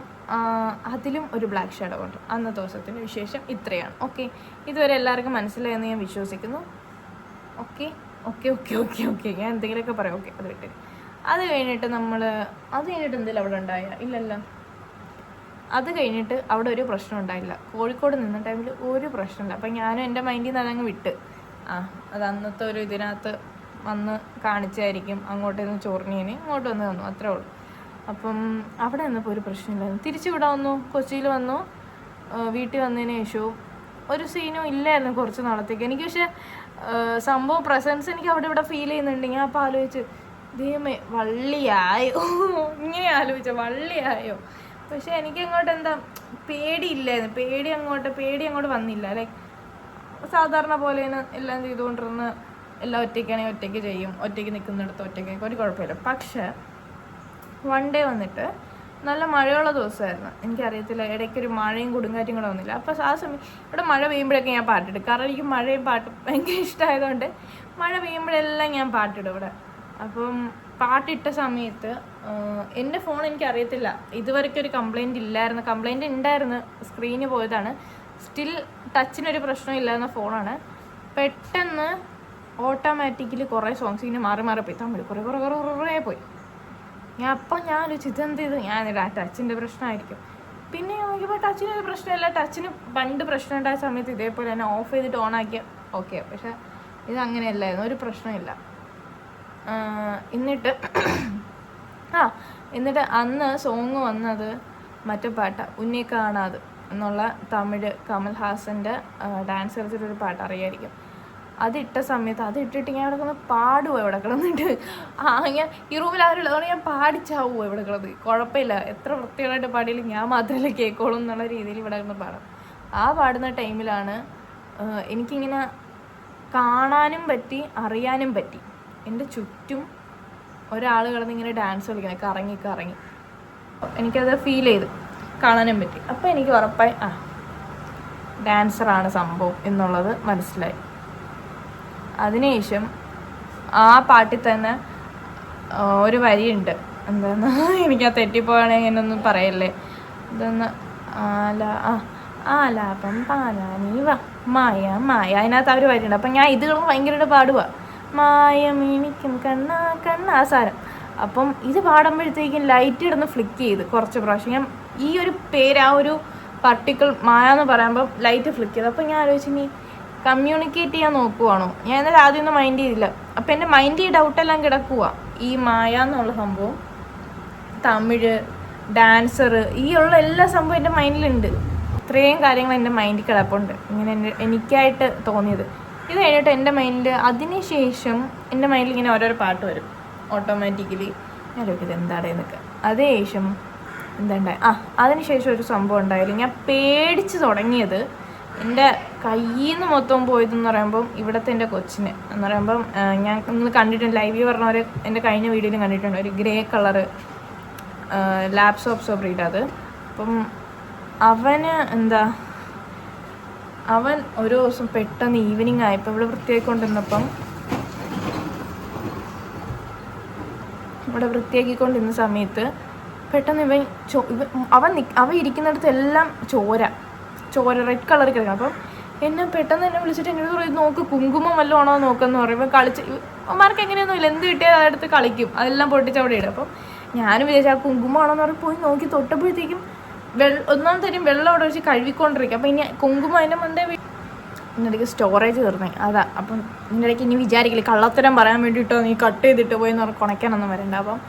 അതിലും ഒരു ബ്ലാക്ക് ഷാഡോ ഉണ്ട്. അന്നത്തെ ദിവസത്തിൻ്റെ വിശേഷം ഇത്രയാണ്. ഓക്കെ, ഇതുവരെ എല്ലാവർക്കും മനസ്സിലായെന്ന് ഞാൻ വിശ്വസിക്കുന്നു. Okay okay okay okay okay ഞാൻ എന്തെങ്കിലുമൊക്കെ പറയാം. ഓക്കെ, അത് വിട്ട്. അത് കഴിഞ്ഞിട്ട് എന്തെങ്കിലും അവിടെ ഉണ്ടായ ഇല്ലല്ലോ. അത് കഴിഞ്ഞിട്ട് അവിടെ ഒരു പ്രശ്നം ഉണ്ടായില്ല. കോഴിക്കോട് നിന്ന ടൈമിൽ ഒരു പ്രശ്നമില്ല. അപ്പം ഞാനും എൻ്റെ മൈൻഡിൽ നിന്ന് അതങ്ങ് വിട്ട്. അത് അന്നത്തെ ഒരു ഇതിനകത്ത് വന്ന് കാണിച്ചായിരിക്കും. അങ്ങോട്ട് നിന്ന് ചൊറിഞ്ഞേന് ഇങ്ങോട്ട് വന്ന് തന്നു, അത്രേ ഉള്ളൂ. അപ്പം അവിടെ നിന്നപ്പോൾ ഒരു പ്രശ്നമില്ലായിരുന്നു. തിരിച്ചു ഇവിടെ വന്നു, കൊച്ചിയിൽ വന്നു. വീട്ടിൽ വന്നതിന് ശേഷവും ഒരു സീനും ഇല്ലായിരുന്നു കുറച്ച് നാളത്തേക്ക്. എനിക്ക് പക്ഷേ സംഭവം പ്രസൻസ് എനിക്ക് അവിടെ ഇവിടെ ഫീൽ ചെയ്യുന്നുണ്ട്. ഞാൻ അപ്പോൾ ആലോചിച്ച്, ദൈവമേ വള്ളിയായോ ഇങ്ങനെ ആലോചിച്ച വള്ളിയായോ. പക്ഷെ എനിക്ക് അങ്ങോട്ട് എന്താ പേടിയില്ലായിരുന്നു. പേടി അങ്ങോട്ട് വന്നില്ല. ലൈക്ക് സാധാരണ പോലെയാണ് എല്ലാം ചെയ്തുകൊണ്ടിരുന്ന് എല്ലാം ഒറ്റയ്ക്കാണെങ്കിൽ ഒറ്റയ്ക്ക് ചെയ്യും, ഒറ്റയ്ക്ക് നിൽക്കുന്നിടത്ത് ഒറ്റയ്ക്ക് ഒരു കുഴപ്പമില്ല. പക്ഷെ വൺ ഡേ വന്നിട്ട് നല്ല മഴയുള്ള ദിവസമായിരുന്നു. എനിക്കറിയത്തില്ല, ഇടയ്ക്കൊരു മഴയും കൊടുങ്കാറ്റും കൂടെ വന്നില്ല. അപ്പോൾ ആ സമയം ഇവിടെ മഴ പെയ്യുമ്പോഴൊക്കെ ഞാൻ പാട്ടിടും. കാരണം എനിക്ക് മഴയും പാട്ടും ഭയങ്കര ഇഷ്ടമായതുകൊണ്ട് മഴ പെയ്യുമ്പോഴെല്ലാം ഞാൻ പാട്ടിടും ഇവിടെ. അപ്പം പാട്ടിട്ട സമയത്ത് എൻ്റെ ഫോൺ എനിക്കറിയത്തില്ല, ഇതുവരെയ്ക്കും ഒരു കംപ്ലൈൻറ്റ് ഉണ്ടായിരുന്നു, സ്ക്രീന് പോയതാണ്. സ്റ്റിൽ ടച്ചിനൊരു പ്രശ്നം ഇല്ലായിരുന്ന ഫോണാണ്. പെട്ടെന്ന് ഓട്ടോമാറ്റിക്കലി കുറേ സോങ്സ് ഇങ്ങനെ മാറി പോയി. തമിഴ് കുറേ പോയി. ഞാൻ ആലോചിച്ചു ഇതെന്ത് ചെയ്തു. ഞാൻ ടച്ചിൻ്റെ പ്രശ്നമായിരിക്കും. പിന്നെ നോക്കിയപ്പോൾ ടച്ചിനൊരു പ്രശ്നമില്ല. ടച്ചിന് പണ്ട് പ്രശ്നം ഉണ്ടായ സമയത്ത് ഇതേപോലെ തന്നെ ഓഫ് ചെയ്തിട്ട് ഓണാക്കിയ ഓക്കെ. പക്ഷെ ഇത് അങ്ങനെയല്ലായിരുന്നു, ഒരു പ്രശ്നമില്ല. എന്നിട്ട് അന്ന് സോങ് വന്നത് മറ്റേ പാട്ടാണ്, ഉന്നെ കാണാതെ എന്നുള്ള തമിഴ് കമൽ ഹാസൻ്റെ ഡാൻസ് കളിച്ചിട്ടൊരു പാട്ട് അറിയായിരിക്കും. അതിട്ട സമയത്ത് അതിട്ടിട്ട് ഞാൻ ഇവിടെ കിടന്ന് പാടുമോ ഇവിടെ കിടന്നിട്ട്. ഞാൻ ഈ റൂമിൽ ആരുള്ളതുകൊണ്ട് ഞാൻ പാടിച്ചാവുമോ ഇവിടെ കിടന്ന്. കുഴപ്പമില്ല, എത്ര വൃത്തികളായിട്ട് പാടിയാലും ഞാൻ മാത്രമല്ല കേൾക്കോളും എന്നുള്ള രീതിയിൽ ഇവിടെ കിടന്ന് പാടാം. ആ പാടുന്ന ടൈമിലാണ് എനിക്കിങ്ങനെ കാണാനും പറ്റി, അറിയാനും പറ്റി. എൻ്റെ ചുറ്റും ഒരാൾ കിടന്നിങ്ങനെ ഡാൻസ് കളിക്കുന്നത് കറങ്ങി എനിക്കത് ഫീൽ ചെയ്ത് കാണാനും പറ്റി. അപ്പോൾ എനിക്ക് ഉറപ്പായി ഡാൻസറാണ് സംഭവം എന്നുള്ളത് മനസ്സിലായി. അതിനുശേഷം ആ പാട്ടിൽ തന്നെ ഒരു വരിയുണ്ട്, എന്താന്ന് എനിക്ക് ആ തെറ്റിപ്പോയാണെങ്കിൽ എന്നൊന്നും പറയല്ലേ. ഇതൊന്ന് ആലാപം പാലാ നീ വാ മായ അതിനകത്ത് അവർ വരിയുണ്ട്. അപ്പം ഞാൻ ഇത് ഭയങ്കരമായിട്ട് പാടുക, മായമിനിക്കും കണ്ണാ സാരം. അപ്പം ഇത് പാടുമ്പോഴത്തേക്കും ലൈറ്റ് ഇടുന്ന് ഫ്ലിക്ക് ചെയ്ത് കുറച്ച് പ്രാവശ്യം. ഞാൻ ഈ ഒരു പേര് ആ ഒരു പർട്ടിക്കുലർ മായ എന്ന് പറയുമ്പം ലൈറ്റ് ഫ്ലിക്ക് ചെയ്ത്. അപ്പം ഞാൻ ആലോചിച്ച് ഇനി കമ്മ്യൂണിക്കേറ്റ് ചെയ്യാൻ നോക്കുവാണോ. ഞാൻ എന്നാലും ആദ്യമൊന്നും മൈൻഡ് ചെയ്തില്ല. അപ്പം എൻ്റെ മൈൻഡ് ഈ ഡൗട്ടെല്ലാം കിടക്കുക. ഈ മായ എന്നുള്ള സംഭവം, തമിഴ്, ഡാൻസർ, ഈ ഉള്ള എല്ലാ സംഭവം എൻ്റെ മൈൻഡിലുണ്ട്. ഇത്രയും കാര്യങ്ങൾ എൻ്റെ മൈൻഡിൽ കിടപ്പുണ്ട്, ഇങ്ങനെ എനിക്കായിട്ട് തോന്നിയത്. ഇത് കഴിഞ്ഞിട്ട് എൻ്റെ മൈൻഡിൽ അതിനുശേഷം എൻ്റെ മൈൻഡിൽ ഇങ്ങനെ ഓരോരോ പാട്ട് വരും ഓട്ടോമാറ്റിക്കലി. ഞാൻ ഇത് എന്താടേ എന്നൊക്കെ. അതേശേഷം എന്താണ്ടായി അതിനുശേഷം ഒരു സംഭവം ഉണ്ടായാലും ഞാൻ പേടിച്ച് തുടങ്ങിയത്, എൻ്റെ കയ്യിൽ നിന്ന് മൊത്തം പോയതെന്ന് പറയുമ്പം ഇവിടുത്തെ എൻ്റെ കൊച്ചിന് എന്ന് പറയുമ്പം ഞാൻ ഒന്ന് കണ്ടിട്ടുണ്ട്, ലൈവിൽ പറഞ്ഞവർ എൻ്റെ കഴിഞ്ഞ വീഡിയോയിലും കണ്ടിട്ടുണ്ട്. ഒരു ഗ്രേ കളറ് ലാപ്സോപ്സോ ബ്രീഡ് അത്. അപ്പം അവൻ ഒരു ദിവസം പെട്ടെന്ന് ഈവനിങ് ആയപ്പോൾ ഇവിടെ വൃത്തിയാക്കിക്കൊണ്ടിരുന്ന സമയത്ത് പെട്ടെന്ന് അവൻ ഇരിക്കുന്നിടത്ത് എല്ലാം ചോര റെഡ് കളർ കിടക്കണം. അപ്പം എന്നെ പെട്ടെന്ന് വിളിച്ചിട്ട് എന്നോട് പറയും, നോക്ക് കുങ്കുമം വല്ലതും ആണോ നോക്കെന്ന് പറയുമ്പോൾ അവന്മാർക്ക് എങ്ങനെയൊന്നുമില്ല, എന്ത് കിട്ടിയാൽ അതെടുത്ത് കളിക്കും, അതെല്ലാം പൊട്ടിച്ച് അവിടെ ഇടും. അപ്പം ഞാനും വിചാരിച്ചു ആ കുങ്കുമം ആണോന്ന് പറഞ്ഞ് പോയി നോക്കി തൊട്ടപ്പോഴത്തേക്കും ഒന്നാം തരം വെള്ളം അവിടെ വെച്ച് കഴുകിക്കൊണ്ടിരിക്കും. അപ്പം ഇനി കുങ്കുമം അതിൻ്റെ മുന്നേ ഇതിനിടയ്ക്ക് സ്റ്റോറേജ് തീർന്നേ അതാ. അപ്പം ഇതിനിടയ്ക്ക് ഇനി വിചാരിക്കില്ല കള്ളത്തരം പറയാൻ വേണ്ടിയിട്ടോ നീ കട്ട് ചെയ്തിട്ട് പോയി എന്ന് പറഞ്ഞ് കുണയ്ക്കാനൊന്നും വരണ്ട. അപ്പം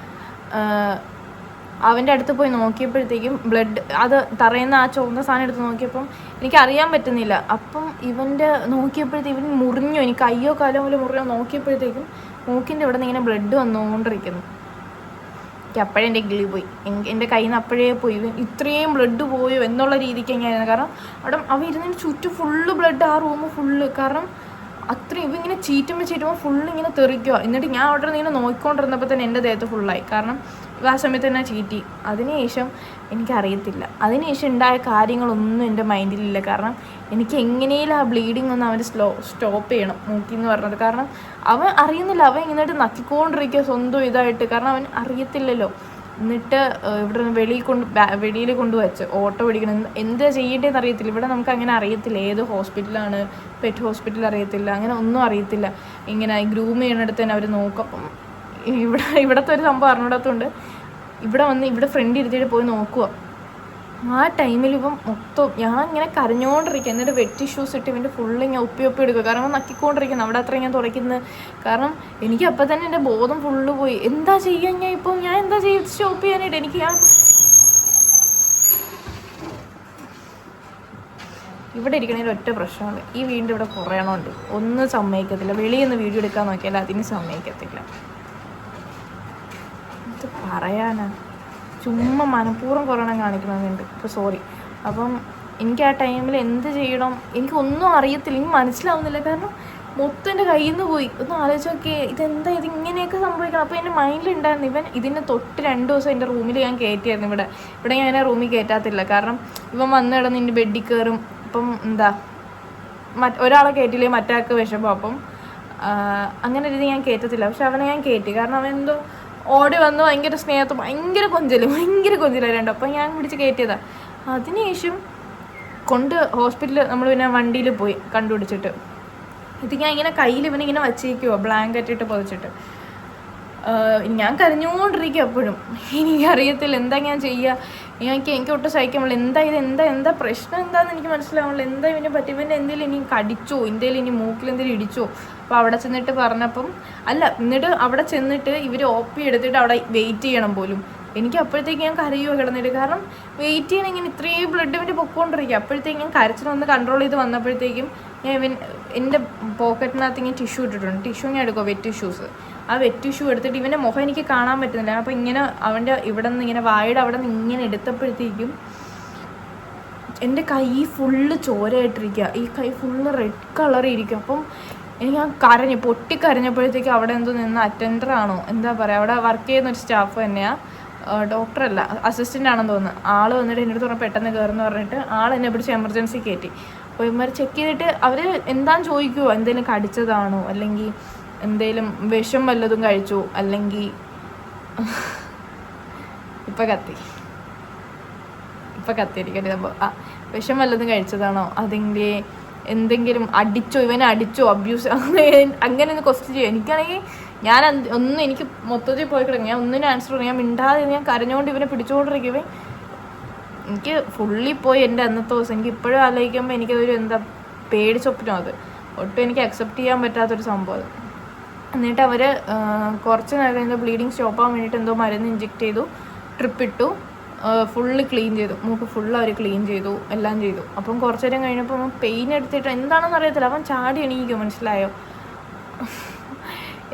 അവൻ്റെ അടുത്ത് പോയി നോക്കിയപ്പോഴത്തേക്കും ബ്ലഡ് അത് തറയുന്ന ആ ചുവന്ന സാധനം എടുത്ത് നോക്കിയപ്പം എനിക്കറിയാൻ പറ്റുന്നില്ല. അപ്പം നോക്കിയപ്പോഴത്തേക്കും ഇവൻ മുറിഞ്ഞു, എനിക്ക് കയ്യോ കാലോ പോലെ മുറിഞ്ഞോ നോക്കിയപ്പോഴത്തേക്കും മൂക്കിൻ്റെ ഇവിടെ നിന്ന് ഇങ്ങനെ ബ്ലഡ് വന്നുകൊണ്ടിരിക്കുന്നു. എനിക്ക് അപ്പോഴേ എൻ്റെ ഗിളി പോയി, എൻ്റെ കയ്യിൽ നിന്ന് അപ്പോഴേ പോയി. ഇത്രയും ബ്ലഡ് പോയോ എന്നുള്ള രീതിക്ക് എങ്ങനെയായിരുന്നു. കാരണം അവിടെ അവൻ ഇരുന്നതിന് ചുറ്റും ഫുള്ള് ബ്ലഡ്, ആ റൂം ഫുള്ള്. കാരണം അത്രയും ഇങ്ങനെ ചീറ്റുമ്പോൾ ഫുള്ള് ഇങ്ങനെ തെറിക്കുക. എന്നിട്ട് ഞാൻ അവിടെ നിന്ന് ഇങ്ങനെ നോക്കിക്കൊണ്ടിരുന്നപ്പോൾ തന്നെ എൻ്റെ ദേഹത്ത് ഫുള്ളായി. കാരണം ആ സമയത്ത് തന്നെ ചീറ്റി. അതിനുശേഷം എനിക്കറിയത്തില്ല, അതിനുശേഷം ഉണ്ടായ കാര്യങ്ങളൊന്നും എൻ്റെ മൈൻഡിലില്ല. കാരണം എനിക്ക് എങ്ങനെയും ആ ബ്ലീഡിങ് ഒന്ന് അവന് സ്റ്റോപ്പ് ചെയ്യണം മൂക്കിന്ന് പറഞ്ഞത്. കാരണം അവൻ അറിയുന്നില്ല, അവൻ ഇങ്ങോട്ട് നക്കിക്കൊണ്ടിരിക്കുക സ്വന്തം ഇതായിട്ട്. കാരണം അവൻ അറിയത്തില്ലല്ലോ. എന്നിട്ട് ഇവിടെ വെളിയിൽ കൊണ്ടുവച്ച് ഓട്ടോ പിടിക്കണം. എന്താ ചെയ്യേണ്ടതെന്ന് അറിയത്തില്ല. ഇവിടെ നമുക്ക് അങ്ങനെ അറിയത്തില്ല ഏത് ഹോസ്പിറ്റലാണ്, പെറ്റ് ഹോസ്പിറ്റൽ അറിയത്തില്ല, അങ്ങനെ ഒന്നും അറിയത്തില്ല. ഇങ്ങനെ ഗ്രൂം ചെയ്യണിടത്ത് തന്നെ അവർ നോക്കും. അപ്പം ഇവിടുത്തെ ഒരു സംഭവം അറിഞ്ഞിടത്തുകൊണ്ട് ഇവിടെ ഫ്രണ്ട് ഇരുത്തിയിട്ട് പോയി നോക്കുക. ആ ടൈമിൽ ഇവൻ മൊത്തം ഞാൻ ഇങ്ങനെ കരഞ്ഞുകൊണ്ടിരിക്കുക. എന്നിട്ട് വെറ്റ് ടിഷ്യൂസ് ഇട്ട് ഇവൻ്റെ ഫുള്ള് ഇങ്ങനെ ഒപ്പി എടുക്കുക. കാരണം നക്കിക്കൊണ്ടിരിക്കുന്നത് അവിടെ അത്ര ഞാൻ തുടയ്ക്കുന്നത്. കാരണം എനിക്ക് അപ്പം തന്നെ എൻ്റെ ബോധം ഫുള്ള് പോയി. എന്താ ചെയ്യാൻ ഞാൻ എന്താ ചെയ്ത് സ്റ്റോപ്പ് ചെയ്യാനായിട്ട്? എനിക്ക് ഇവിടെ ഇരിക്കണതിൽ ഒറ്റ പ്രശ്നമുണ്ട്, ഈ വീണ്ടും ഇവിടെ കുറയണമുണ്ട്. ഒന്നും സമ്മതിക്കത്തില്ല. വെളിയിൽ നിന്ന് വീഡിയോ എടുക്കാൻ നോക്കിയാൽ അതിന് സമ്മതിക്കത്തില്ല. ഇത് പറയാനാ ചുമ്മാ മനഃപൂർവ്വം കുറയണം കാണിക്കണമെന്നുണ്ട്. ഇപ്പോൾ സോറി. അപ്പം എനിക്ക് ആ ടൈമിൽ എന്ത് ചെയ്യണം എനിക്കൊന്നും അറിയത്തില്ല, എനിക്ക് മനസ്സിലാവുന്നില്ല. കാരണം മൊത്തം എൻ്റെ കയ്യിൽ നിന്ന് പോയി. ഒന്ന് ആലോചിച്ച് നോക്കിയേ, ഇതെന്താ ഇങ്ങനെയൊക്കെ സംഭവിക്കണം. അപ്പോൾ എൻ്റെ മൈൻഡിലുണ്ടായിരുന്നു ഇവൻ ഇതിന് തൊട്ട് 2 ദിവസം എൻ്റെ റൂമിൽ ഞാൻ കയറ്റിയായിരുന്നു. ഇവിടെ ഞാൻ റൂമിൽ കയറ്റാത്തില്ല. കാരണം ഇവൻ വന്ന് കിടന്ന് എൻ്റെ ബെഡിൽ കയറും. അപ്പം എന്താ ഒരാളെ കയറ്റില്ലേ മറ്റാൾക്ക് വിഷമം. അപ്പം അങ്ങനെ രീതി ഞാൻ കയറ്റത്തില്ല. പക്ഷെ അവനെ ഞാൻ കയറ്റി. കാരണം അവൻ എന്തോ ഓടി വന്ന് ഭയങ്കര സ്നേഹത്തും ഭയങ്കര കൊഞ്ചലായിരുന്നു. അപ്പം ഞാൻ പിടിച്ച് കയറ്റിയതാണ്. അതിനുശേഷം ഹോസ്പിറ്റലിൽ നമ്മൾ പിന്നെ വണ്ടിയിൽ പോയി കണ്ടുപിടിച്ചിട്ട് ഇത് ഞാൻ ഇങ്ങനെ കയ്യിൽ ഇവനിങ്ങനെ വച്ചേക്കുവോ ബ്ലാങ്കറ്റ് ഇട്ട് പൊതിച്ചിട്ട്. ഞാൻ കരഞ്ഞുകൊണ്ടിരിക്കുക എപ്പോഴും. എനിക്കറിയത്തില്ല എന്താ ഞാൻ ചെയ്യുക. എനിക്ക് ഒട്ടും സഹിക്കാൻ പറ്റില്ല. എന്താ പ്രശ്നം എന്താണെന്ന് എനിക്ക് മനസ്സിലാവുന്നില്ല. എന്താ ഇവനെ പറ്റി? ഇവൻ്റെ എന്തെങ്കിലും ഇനി കടിച്ചോ, ഇനി മൂക്കിൽ എന്തെങ്കിലും ഇടിച്ചോ? അപ്പോൾ അവിടെ ചെന്നിട്ട് പറഞ്ഞപ്പം എന്നിട്ട് അവിടെ ചെന്നിട്ട് ഇവർ OP എടുത്തിട്ട് അവിടെ വെയിറ്റ് ചെയ്യണം പോലും. എനിക്ക് അപ്പോഴത്തേക്ക് ഞാൻ കരയുമോ കിടന്നിട്ട്. കാരണം വെയിറ്റ് ചെയ്യണം ഇങ്ങനെ ഇത്രയും ബ്ലഡ് ഇവൻ്റെ പൊക്കോണ്ടിരിക്കുക. അപ്പോഴത്തേക്കും ഞാൻ കരച്ചിലൊന്ന് കൺട്രോൾ ചെയ്ത് വന്നപ്പോഴത്തേക്കും ഞാൻ എൻ്റെ പോക്കറ്റിനകത്ത് ഇങ്ങനെ ടിഷ്യൂ ഇട്ടിട്ടുണ്ട്. ടിഷ്യൂ ഞാൻ എടുക്കുക, വെറ്റ് ടിഷ്യൂസ്. ആ വെറ്റ് ടിഷ്യൂ എടുത്തിട്ട് ഇവൻ്റെ മുഖം എനിക്ക് കാണാൻ പറ്റുന്നില്ല. അപ്പോൾ ഇങ്ങനെ അവൻ്റെ ഇവിടെ നിന്ന് ഇങ്ങനെ വായുടെ അവിടെ നിന്ന് ഇങ്ങനെ എടുത്തപ്പോഴത്തേക്കും എൻ്റെ കൈ ഫുള്ള് ചോരയായിട്ടിരിക്കുക. ഈ കൈ ഫുള്ള് റെഡ് കളറിയിരിക്കും. അപ്പം ഞാൻ പൊട്ടിക്കരഞ്ഞപ്പോഴത്തേക്കും അവിടെ എന്തോ നിന്ന് അറ്റൻഡറാണോ എന്താ പറയുക, അവിടെ വർക്ക് ചെയ്യുന്ന ഒരു സ്റ്റാഫ് തന്നെയാണ്, ഡോക്ടറല്ല അസിസ്റ്റൻ്റ് ആണെന്ന് തോന്നുന്നു. ആൾ വന്നിട്ട് എൻ്റെ അടുത്ത് പെട്ടെന്ന് കയറുമെന്ന് പറഞ്ഞിട്ട് ആൾ എന്നെ പിടിച്ച് എമർജൻസി കയറ്റി. അപ്പോൾ ഇവന്മാർ ചെക്ക് ചെയ്തിട്ട് അവർ എന്താണെന്ന് ചോദിക്കുമോ, എന്തെങ്കിലും കടിച്ചതാണോ, അല്ലെങ്കിൽ എന്തെങ്കിലും വിഷം വല്ലതും കഴിച്ചോ, അല്ലെങ്കിൽ ഇപ്പം കത്തിയിരിക്കട്ടെ സംഭവം. വിഷം വല്ലതും കഴിച്ചതാണോ, അതെങ്കിൽ എന്തെങ്കിലും ഇവനെ അടിച്ചോ, അബ്യൂസ് അങ്ങനെ ഒന്ന് ക്വസ്റ്റ്യൻ ചെയ്യും. എനിക്കാണെങ്കിൽ എനിക്ക് മൊത്തത്തിൽ പോയി കിടക്കും. ഞാൻ ഒന്നിനും ആൻസർ പറയും. ഞാൻ മിണ്ടാതെ ഞാൻ കരഞ്ഞുകൊണ്ട് ഇവനെ പിടിച്ചുകൊണ്ടിരിക്കുവേ. എനിക്ക് ഫുള്ളി പോയി എൻ്റെ അന്നത്തെ ദിവസം. എനിക്ക് ഇപ്പോഴും ആലോചിക്കുമ്പോൾ എനിക്കതൊരു പേടിച്ചൊപ്പിനോ അത് ഒട്ടും എനിക്ക് അക്സെപ്റ്റ് ചെയ്യാൻ പറ്റാത്തൊരു സംഭവം അത്. എന്നിട്ട് അവർ കുറച്ച് നേരം എന്തോ ബ്ലീഡിങ് സ്റ്റോപ്പ് ആവാൻ വേണ്ടിയിട്ട് എന്തോ മരുന്ന് ഇഞ്ചെക്റ്റ് ചെയ്തു, ട്രിപ്പിട്ടു, ഫുള്ള് ക്ലീൻ ചെയ്തു, മൂക്ക് ഫുള്ള് അവർ ക്ലീൻ ചെയ്തു, എല്ലാം ചെയ്തു. അപ്പം കുറച്ച് നേരം കഴിഞ്ഞപ്പോൾ പെയിൻ എടുത്തിട്ട് എന്താണെന്ന് അറിയത്തില്ല, അവൻ ചാടി എണീക്കും, മനസ്സിലായോ?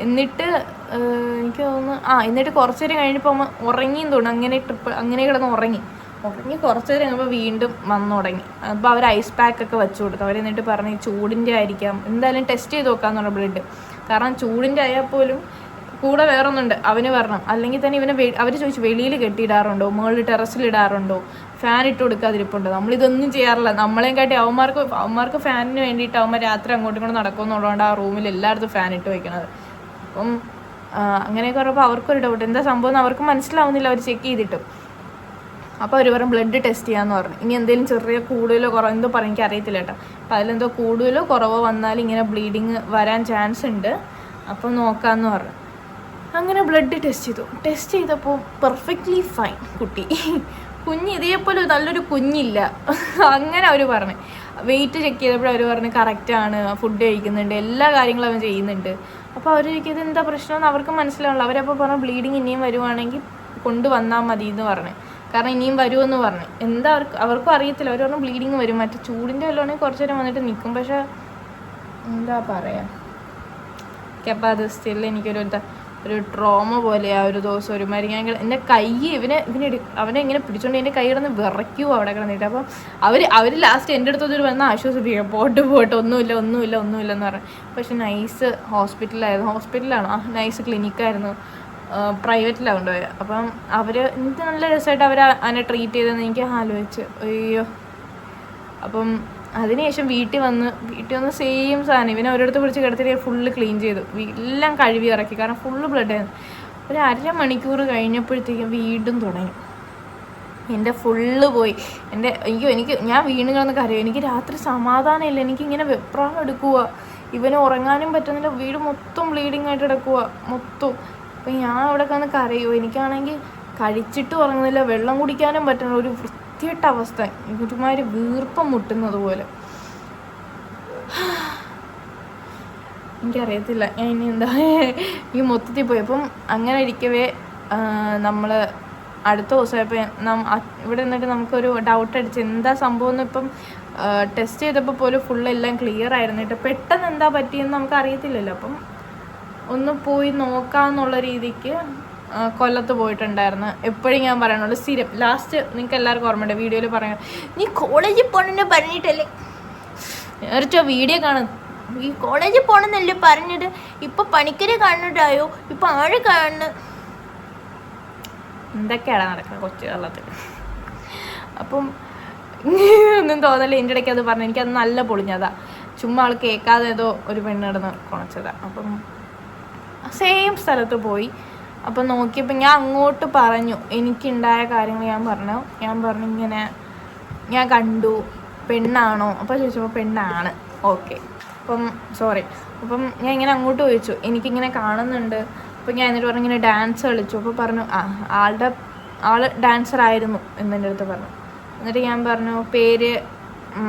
എന്നിട്ട് എനിക്ക് തോന്നുന്നു എന്നിട്ട് കുറച്ച് നേരം കഴിഞ്ഞപ്പോൾ ഉറങ്ങിയെന്ന് തോന്നുന്നു. അങ്ങനെ കിടന്ന് ഉറങ്ങി കുറച്ച് നേരം കഴിയുമ്പോൾ വീണ്ടും വന്നു തുടങ്ങി. അപ്പോൾ അവർ ഐസ് പാക്കൊക്കെ വെച്ച് കൊടുത്തു. അവർ എന്നിട്ട് പറഞ്ഞ് ചൂടിൻ്റെ ആയിരിക്കാം, എന്തായാലും ടെസ്റ്റ് ചെയ്ത് നോക്കാമെന്ന് പറഞ്ഞ ബ്ലഡ്. കാരണം ചൂടിൻ്റെ ആയാൽ പോലും കൂടെ വേറൊന്നുണ്ട് അവന് വരണം. അല്ലെങ്കിൽ തന്നെ ഇവനെ അവർ ചോദിച്ചു വെളിയിൽ കെട്ടിയിടാറുണ്ടോ, മുകളിൽ ടെറസിലിടാറുണ്ടോ, ഫാൻ ഇട്ട് കൊടുക്കാതിരിപ്പുണ്ടോ. നമ്മളിതൊന്നും ചെയ്യാറില്ല. നമ്മളെയും കാട്ടി അവന്മാർക്ക് ഫാനിന് വേണ്ടിയിട്ട് അവന്മാർ രാത്രി അങ്ങോട്ടും ഇങ്ങോട്ടും നടക്കുമെന്നുള്ളതുകൊണ്ട് ആ റൂമിൽ എല്ലായിടത്തും ഫാൻ ഇട്ട് വയ്ക്കണത്. അപ്പം അങ്ങനെയൊക്കെ പറയുമ്പോൾ അവർക്കൊരു ഡൗട്ട്, എന്താ സംഭവം എന്ന് അവർക്ക് മനസ്സിലാവുന്നില്ല. അവർ ചെക്ക് ചെയ്തിട്ടും അപ്പോൾ അവർ പറഞ്ഞു ബ്ലഡ് ടെസ്റ്റ് ചെയ്യാമെന്ന് പറഞ്ഞു. ഇനി എന്തെങ്കിലും ചെറിയ കൂടുതലോ കുറവോ എന്തോ പറയും, എനിക്ക് അറിയത്തില്ല കേട്ടോ. അപ്പോൾ അതിലെന്തോ കൂടുതലോ കുറവോ വന്നാൽ ഇങ്ങനെ ബ്ലീഡിങ് വരാൻ ചാൻസ് ഉണ്ട്, അപ്പോൾ നോക്കാമെന്ന് പറഞ്ഞു. അങ്ങനെ ബ്ലഡ് ടെസ്റ്റ് ചെയ്തപ്പോൾ പെർഫെക്റ്റ്ലി ഫൈൻ കുഞ്ഞ് ഇതേപോലെ നല്ലൊരു കുഞ്ഞില്ല. അങ്ങനെ അവർ പറഞ്ഞു. വെയിറ്റ് ചെക്ക് ചെയ്തപ്പോൾ അവർ പറഞ്ഞു കറക്റ്റാണ്, ഫുഡ് കഴിക്കുന്നുണ്ട്, എല്ലാ കാര്യങ്ങളും അവൻ ചെയ്യുന്നുണ്ട്. അപ്പോൾ അവർ ചോദിക്കും ഇതെന്താ പ്രശ്നമെന്ന് അവർക്ക് മനസ്സിലാവുള്ളൂ. അവരപ്പോൾ പറഞ്ഞു ബ്ലീഡിങ് ഇനിയും വരുവാണെങ്കിൽ കൊണ്ടുവന്നാൽ മതി എന്ന് പറഞ്ഞു. കാരണം ഇനിയും വരുമെന്ന് പറഞ്ഞു. എന്താ അവർക്കും അറിയത്തില്ല. അവർ പറഞ്ഞു ബ്ലീഡിങ് വരും, മറ്റേ ചൂടിൻ്റെ വല്ലതാണെങ്കിൽ കുറച്ച് നേരം വന്നിട്ട് നിൽക്കും. പക്ഷേ എന്താ പറയുക, അപ്പോൾ അത് സ്റ്റിൽ എനിക്കൊരു ഒരു ട്രോമ പോലെ ആ ഒരു ദിവസം ഒരുമാതിരി. ഞാൻ എൻ്റെ കൈ അവനെ ഇങ്ങനെ പിടിച്ചോണ്ട് എൻ്റെ കൈ കിടന്ന് വിറയ്ക്കുമോ അവിടെ കിടന്നിട്ട്. അപ്പം അവർ ലാസ്റ്റ് എൻ്റെ അടുത്തൊരു വന്ന് ആശ്വസിപ്പിക്കുക, പോട്ട് ഒന്നുമില്ല എന്ന് പറഞ്ഞു. പക്ഷെ നൈസ് ഹോസ്പിറ്റലാണോ നൈസ് ക്ലിനിക്കായിരുന്നു, പ്രൈവറ്റിലാണ് കൊണ്ടുപോയത്. അപ്പം എനിക്ക് നല്ല രസമായിട്ട് അതിനെ ട്രീറ്റ് ചെയ്തെന്ന് എനിക്ക് ആലോചിച്ച് അയ്യോ. അപ്പം അതിനുശേഷം വീട്ടിൽ വന്ന് സെയിം സാധനം ഇവനെ ഒരിടത്ത് പിടിച്ച് കിടത്തിട്ട് ഫുള്ള് ക്ലീൻ ചെയ്തു, എല്ലാം കഴുകി ഇറക്കി, കാരണം ഫുള്ള് ബ്ലഡ് ആയിരുന്നു. ഒരു 1/2 മണിക്കൂർ കഴിഞ്ഞപ്പോഴത്തേക്കും വീണ്ടും തുടങ്ങി. എൻ്റെ ഫുള്ള് പോയി. ഞാൻ വീണ് കിടന്ന് കരയും. എനിക്ക് രാത്രി സമാധാനമില്ല, എനിക്കിങ്ങനെ വെപ്രാളം എടുക്കുക, ഇവന് ഉറങ്ങാനും പറ്റുന്നില്ല, വീട് മൊത്തം ബ്ലീഡിങ് ആയിട്ട് കിടക്കുക മൊത്തം. അപ്പം ഞാൻ അവിടെ കിടന്ന് കരയുമോ. എനിക്കാണെങ്കിൽ കഴിച്ചിട്ട് ഉറങ്ങുന്നില്ല, വെള്ളം കുടിക്കാനും പറ്റുന്നില്ല, ഒരു വൃത്തിയിട്ട അവസ്ഥ, ഒരുമാതിരി വീർപ്പം മുട്ടുന്നത് പോലെ. എനിക്കറിയത്തില്ല ഞാൻ ഇനി എന്താ ഈ മൊത്തത്തിൽ പോയി. അപ്പം അങ്ങനെ ഇരിക്കവേ നമ്മൾ അടുത്ത ദിവസമായപ്പോൾ ഇവിടെ നിന്നിട്ട് നമുക്കൊരു ഡൗട്ട് അടിച്ച് എന്താ സംഭവം എന്ന്. ഇപ്പം ടെസ്റ്റ് ചെയ്തപ്പോൾ പോലും ഫുള്ളെല്ലാം ക്ലിയർ ആയിരുന്നിട്ട് പെട്ടെന്ന് എന്താ പറ്റിയെന്ന് നമുക്ക് അറിയത്തില്ലല്ലോ. അപ്പം ഒന്ന് പോയി നോക്കാമെന്നുള്ള രീതിക്ക് കൊല്ലത്ത് പോയിട്ടുണ്ടായിരുന്നു. എപ്പോഴും ഞാൻ പറയണുള്ളൂ സ്ഥിരം. ലാസ്റ്റ് നിങ്ങൾക്ക് എല്ലാവർക്കും ഓർമ്മയുണ്ട് വീഡിയോയിൽ പറയാം, നീ കോളേജിൽ പോകണമെന്ന് പറഞ്ഞിട്ടല്ലേ നേരത്തെ വീഡിയോ കാണും, ഈ കോളേജിൽ പോകണമെന്നല്ലേ പറഞ്ഞത്, ഇപ്പം പണിക്കരെ കാണുന്നുണ്ടായോ, ഇപ്പം ആഴ് കാണുന്നു, എന്തൊക്കെയാണ് നടക്കുന്നത് കൊച്ചു കേരളത്തിൽ. അപ്പം ഒന്നും തോന്നല്ലേ. എൻ്റെ ഇടയ്ക്ക് അത് പറഞ്ഞു, എനിക്കത് നല്ല പൊളിഞ്ഞതാ, ചുമ്മാ ആൾ കേൾക്കാതെ ഏതോ ഒരു പെണ്ണ് കിടന്ന് കുണച്ചതാ. അപ്പം സെയിം സ്ഥലത്ത് പോയി. അപ്പം നോക്കിയപ്പോൾ ഞാൻ അങ്ങോട്ട് പറഞ്ഞു, എനിക്കുണ്ടായ കാര്യങ്ങൾ ഞാൻ പറഞ്ഞു ഇങ്ങനെ ഞാൻ കണ്ടു, പെണ്ണാണോ? അപ്പോൾ ചോദിച്ചപ്പോൾ പെണ്ണാണ്. ഓക്കെ, അപ്പം സോറി. അപ്പം ഞാൻ ഇങ്ങനെ അങ്ങോട്ട് ചോദിച്ചു, എനിക്കിങ്ങനെ കാണുന്നുണ്ട്. അപ്പോൾ ഞാൻ എന്നിട്ട് പറഞ്ഞു ഇങ്ങനെ ഡാൻസ് കളിച്ചു. അപ്പോൾ പറഞ്ഞു ആൾ ഡാൻസറായിരുന്നു എന്നെൻ്റെ അടുത്ത് പറഞ്ഞു. എന്നിട്ട് ഞാൻ പറഞ്ഞു പേര്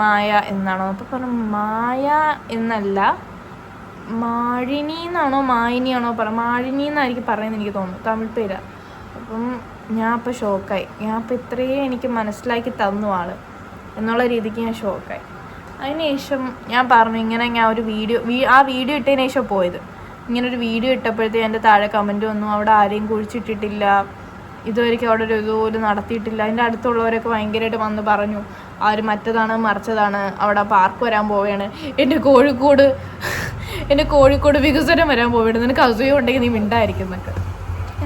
മായ എന്നാണോ? അപ്പോൾ പറഞ്ഞു മായ എന്നല്ല, മാഴിനി എന്നാണോ മായിനിയാണോ മാഴിനി എന്നായിരിക്കും പറയുന്നത് എനിക്ക് തോന്നുന്നു, തമിഴ് പേരാണ്. അപ്പം ഞാൻ അപ്പോൾ ഷോക്കായി. ഞാൻ അപ്പോൾ ഇത്രയും എനിക്ക് മനസ്സിലാക്കി തന്നു ആൾ എന്നുള്ള രീതിക്ക് ഞാൻ ഷോക്കായി. അതിനുശേഷം ഞാൻ പറഞ്ഞു ഇങ്ങനെ ഞാൻ ഒരു വീഡിയോ ഇട്ടതിന് ശേഷം പോയത്. ഇങ്ങനൊരു വീഡിയോ ഇട്ടപ്പോഴത്തേക്ക് എൻ്റെ താഴെ കമൻറ്റ് വന്നു, അവിടെ ആരെയും കുഴിച്ചിട്ടിട്ടില്ല, ഇതുവരെയ്ക്കും അവിടെ ഒരു ഇതുപോലും നടത്തിയിട്ടില്ല. അതിൻ്റെ അടുത്തുള്ളവരൊക്കെ ഭയങ്കരമായിട്ട് വന്ന് പറഞ്ഞു ആര് മറ്റതാണ് മറിച്ചതാണ്, അവിടെ പാർക്ക് വരാൻ പോവുകയാണ്, എൻ്റെ കോഴിക്കോട് വികസനം വരാൻ പോവുകയാണ്, നിനക്ക് അസൂയ ഉണ്ടെങ്കിൽ നീ മിണ്ടായിരിക്കുന്നൊക്കെ.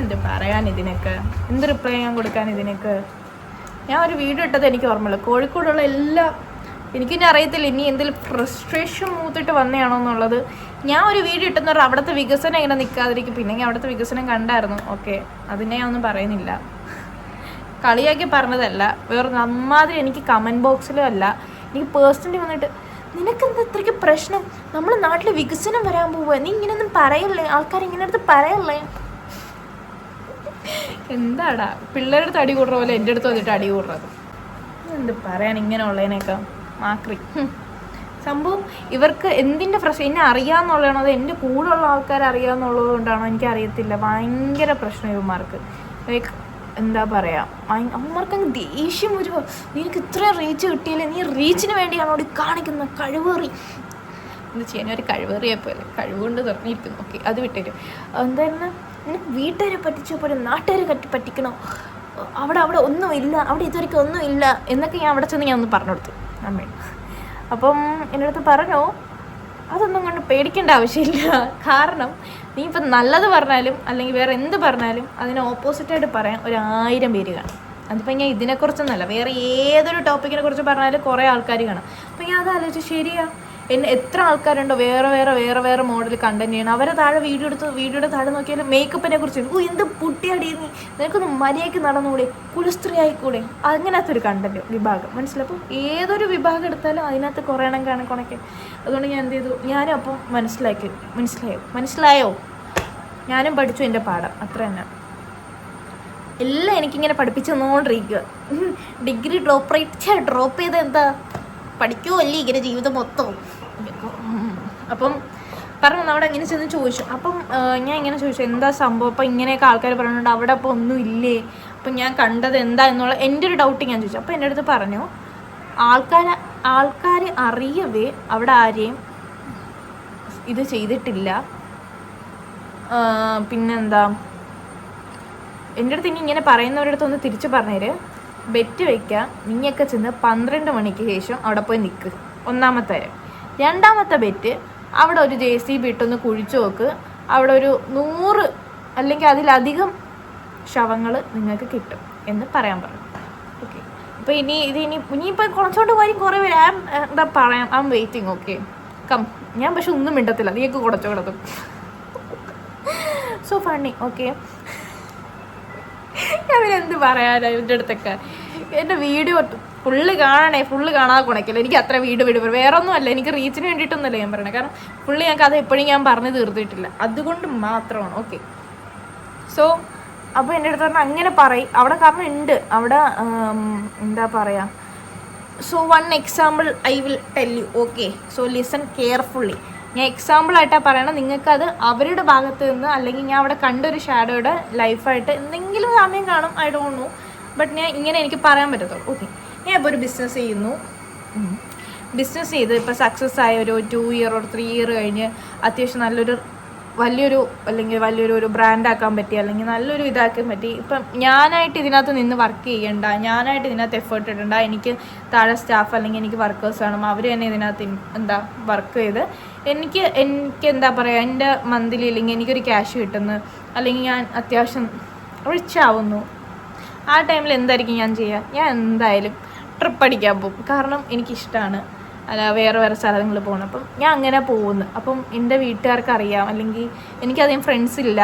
എന്ത് പറയാൻ ഇതിനൊക്കെ, എന്ത് റിപ്ലൈ ഞാൻ കൊടുക്കാൻ ഇതിനൊക്കെ. ഞാൻ ഒരു വീഡിയോ ഇട്ടത് എനിക്ക് ഓർമ്മയില്ല, കോഴിക്കോടുള്ള എനിക്കിനി അറിയത്തില്ല ഇനി എന്തെങ്കിലും ഫ്രസ്ട്രേഷൻ മൂത്തിട്ട് വന്നതാണോ എന്നുള്ളത്. ഞാൻ ഒരു വീഡിയോ ഇട്ടെന്ന് പറഞ്ഞാൽ അവിടുത്തെ വികസനം ഇങ്ങനെ നിൽക്കാതിരിക്കും. പിന്നെ ഞാൻ അവിടുത്തെ വികസനം കണ്ടായിരുന്നു, ഓക്കെ, അതിനെ ഞാൻ ഒന്നും പറയുന്നില്ല, കളിയാക്കി പറഞ്ഞതല്ല. വേറെ അമ്മാതിരി എനിക്ക് കമൻറ്റ് ബോക്സിലും അല്ല, എനിക്ക് പേഴ്സണലി വന്നിട്ട് നിനക്കെന്താ ഇത്രയ്ക്ക് പ്രശ്നം, നമ്മുടെ നാട്ടിൽ വികസനം വരാൻ പോവുക, നീ ഇങ്ങനെയൊന്നും പറയല്ലേ, ആൾക്കാർ ഇങ്ങനെ അടുത്ത് പറയല്ലേ. എന്താടാ പിള്ളേരുടെ അടുത്ത് അടി കൂടുന്ന പോലെ എൻ്റെ അടുത്ത് വന്നിട്ട് അടി കൂടുന്നത്. എന്ത് പറയാൻ ഇങ്ങനെ ഉള്ളതിനേക്കാൾ മാക്രി സംഭവം. ഇവർക്ക് എന്തിൻ്റെ പ്രശ്നം എന്നെ അറിയാമെന്നുള്ളതാണോ അത് എൻ്റെ കൂടെയുള്ള ആൾക്കാർ അറിയാമെന്നുള്ളത് കൊണ്ടാണോ എനിക്കറിയത്തില്ല. ഭയങ്കര പ്രശ്നം ഇവന്മാർക്ക്. ലൈക്ക് എന്താ പറയുക, അമ്മമാർക്കങ്ങ് ദേഷ്യം വരുമോ, നിനക്ക് ഇത്രയും റീച്ച് കിട്ടിയില്ലേ, നീ റീച്ചിന് വേണ്ടിയാണോ ഇവിടെ കാണിക്കുന്ന കഴിവേറി. എന്ത് ചെയ്യാൻ, ഒരു കഴിവേറിയപ്പോലെ കഴിവുകൊണ്ട് തുറന്നിരിക്കുന്നു. ഓക്കെ, അത് വിട്ടേരും. എന്തായിരുന്നു നിനക്ക് വീട്ടുകാരെ പറ്റിച്ചപ്പോൾ നാട്ടുകാരെ പറ്റിക്കണോ, അവിടെ ഒന്നുമില്ല, അവിടെ ഇതുവരെയ്ക്കും ഒന്നുമില്ല എന്നൊക്കെ ഞാൻ അവിടെ ചെന്ന് ഞാൻ ഒന്ന് പറഞ്ഞു കൊടുത്തു അമ്മ. അപ്പം എൻ്റെ അടുത്ത് പറഞ്ഞു അതൊന്നും കൊണ്ട് പേടിക്കേണ്ട ആവശ്യമില്ല, കാരണം നീ ഇപ്പം നല്ലത് പറഞ്ഞാലും അല്ലെങ്കിൽ വേറെ എന്ത് പറഞ്ഞാലും അതിന് ഓപ്പോസിറ്റായിട്ട് പറയാൻ 1000 പേര് കാണും. അതിപ്പോൾ ഞാൻ ഇതിനെക്കുറിച്ചൊന്നല്ല, വേറെ ഏതൊരു ടോപ്പിക്കിനെ കുറിച്ച് പറഞ്ഞാലും കുറേ ആൾക്കാർ കാണും. അപ്പം ഞാൻ അത് ആലോചിച്ചു, ശരിയാ, എത്ര ആൾക്കാരുണ്ടോ വേറെ മോഡൽ കണ്ടന്റ് ചെയ്യണം. അവരെ താഴെ വീഡിയോയുടെ താഴെ നോക്കിയാൽ മേക്കപ്പിനെ കുറിച്ച് എന്ത് പുട്ടിയടി നീ, നിനക്കൊന്ന് മര്യാദയ്ക്ക് നടന്നുകൂടെ, കുലസ്ത്രീ ആയിക്കൂടെ, അങ്ങനത്തെ ഒരു കണ്ടന്റ് വിഭാഗം മനസ്സിലായി. അപ്പോൾ ഏതൊരു വിഭാഗം എടുത്താലും അതിനകത്ത് കുറേ എണ്ണം കണക്കൊണക്കെ. അതുകൊണ്ട് ഞാൻ എന്ത് ചെയ്തു, ഞാനും അപ്പം മനസ്സിലായോ ഞാനും പഠിച്ചു എൻ്റെ പാഠം, അത്ര തന്നെ. എല്ലാം എനിക്കിങ്ങനെ പഠിപ്പിച്ച് തന്നുകൊണ്ടിരിക്കുക. ഡിഗ്രി ഡ്രോപ്പ് ചെയ്ത് എന്താ പഠിക്കുമോ അല്ലേ ഇങ്ങനെ ജീവിതം മൊത്തവും. അപ്പം പറഞ്ഞു അവിടെ ഇങ്ങനെ ചെന്ന് ചോദിച്ചു. അപ്പം ഞാൻ ഇങ്ങനെ ചോദിച്ചു എന്താ സംഭവം, അപ്പം ഇങ്ങനെയൊക്കെ ആൾക്കാർ പറയുന്നുണ്ട്, അവിടെ അപ്പോൾ ഒന്നും ഇല്ലേ, അപ്പം ഞാൻ കണ്ടത് എന്താ എന്നുള്ള എൻ്റെ ഒരു ഡൗട്ട് ഞാൻ ചോദിച്ചു. അപ്പം എൻ്റെ അടുത്ത് പറഞ്ഞു ആൾക്കാർ അറിയവേ അവിടെ ആരെയും ഇത് ചെയ്തിട്ടില്ല, പിന്നെന്താ, എൻ്റെ അടുത്ത് ഇനി ഇങ്ങനെ പറയുന്നവരടുത്തൊന്ന് തിരിച്ചു പറഞ്ഞേര്. ബെറ്റ് വയ്ക്കുക, നീയൊക്കെ ചെന്ന് 12 മണിക്ക് ശേഷം അവിടെ പോയി നിൽക്ക്. ഒന്നാമത്തെ കാര്യം. രണ്ടാമത്തെ ബെറ്റ്, അവിടെ ഒരു JCB ഇട്ടൊന്ന് കുഴിച്ചു നോക്ക്. അവിടെ ഒരു 100 അല്ലെങ്കിൽ അതിലധികം ശവങ്ങൾ നിങ്ങൾക്ക് കിട്ടും എന്ന് പറയാൻ പറഞ്ഞു. ഓക്കെ, അപ്പോൾ ഇനിയിപ്പോൾ കുറച്ചുകൊണ്ട് വരും കുറേ പേര്. എന്താ പറയാം, I am waiting. Okay come. ഞാൻ പക്ഷെ ഒന്നും മിണ്ടത്തില്ല, നീയൊക്കെ കുടച്ചോ കിടത്തും. So funny. ഓക്കെ, അവരെന്ത് പറയാനാ എൻ്റെ അടുത്തൊക്കെ. എൻ്റെ വീഡിയോ ഫുള്ള് കാണാതെ കുണക്കില്ല. എനിക്ക് അത്ര വീഡിയോ വേറെ ഒന്നുമല്ല, എനിക്ക് റീച്ചിന് വേണ്ടിയിട്ടൊന്നുമല്ല ഞാൻ പറയണത്. കാരണം ഫുള്ള് ഞാൻ കഥ എപ്പോഴും ഞാൻ പറഞ്ഞു തീർത്തിട്ടില്ല, അതുകൊണ്ട് മാത്രമാണ്. ഓക്കെ, സോ അപ്പോൾ എൻ്റെ അടുത്ത് പറഞ്ഞാൽ അങ്ങനെ പറയും അവിടെ, കാരണം ഉണ്ട് അവിടെ. എന്താ പറയുക, so one example I will tell you. Okay, so listen carefully. ഞാൻ എക്സാമ്പിളായിട്ടാണ് പറയണം. നിങ്ങൾക്കത് അവരുടെ ഭാഗത്ത് നിന്ന്, അല്ലെങ്കിൽ ഞാൻ അവിടെ കണ്ടൊരു ഷാഡോയുടെ ലൈഫായിട്ട് എന്തെങ്കിലും സമയം കാണും, ഐ ഡോണ്ട് നോ. ബട്ട് ഞാൻ ഇങ്ങനെ എനിക്ക് പറയാൻ പറ്റത്തുള്ളൂ. ഓക്കെ, ഞാൻ ഇപ്പോൾ ഒരു ബിസിനസ് ചെയ്യുന്നു. ബിസിനസ് ചെയ്ത് ഇപ്പോൾ സക്സസ് ആയ ഒരു 2 ഇയർ or 3 ഇയർ കഴിഞ്ഞ് അത്യാവശ്യം വലിയൊരു ബ്രാൻഡാക്കാൻ പറ്റി, അല്ലെങ്കിൽ നല്ലൊരു ഇതാക്കാൻ പറ്റി. ഇപ്പം ഞാനായിട്ട് ഇതിനകത്ത് നിന്ന് വർക്ക് ചെയ്യണ്ട, ഞാനായിട്ട് ഇതിനകത്ത് എഫേർട്ട് ഇടണ്ട. എനിക്ക് താഴെ സ്റ്റാഫ് അല്ലെങ്കിൽ എനിക്ക് വർക്കേഴ്സ് വേണം, അവർ തന്നെ ഇതിനകത്ത് വർക്ക് ചെയ്ത് എനിക്ക് എന്താ പറയുക, എൻ്റെ മന്ത്ലി അല്ലെങ്കിൽ എനിക്കൊരു ക്യാഷ് കിട്ടുന്നു, അല്ലെങ്കിൽ ഞാൻ അത്യാവശ്യം റിച്ച് ആവുന്നു. ആ ടൈമിൽ എന്തായിരിക്കും ഞാൻ ചെയ്യുക? ഞാൻ എന്തായാലും ട്രിപ്പ് അടിക്കാൻ പോകും. കാരണം എനിക്കിഷ്ടമാണ് അല്ല വേറെ സ്ഥലങ്ങളിൽ പോകണം. അപ്പം ഞാൻ അങ്ങനെ പോകുന്നു. അപ്പം എൻ്റെ വീട്ടുകാർക്ക് അറിയാം, അല്ലെങ്കിൽ എനിക്കധികം ഫ്രണ്ട്സ് ഇല്ല.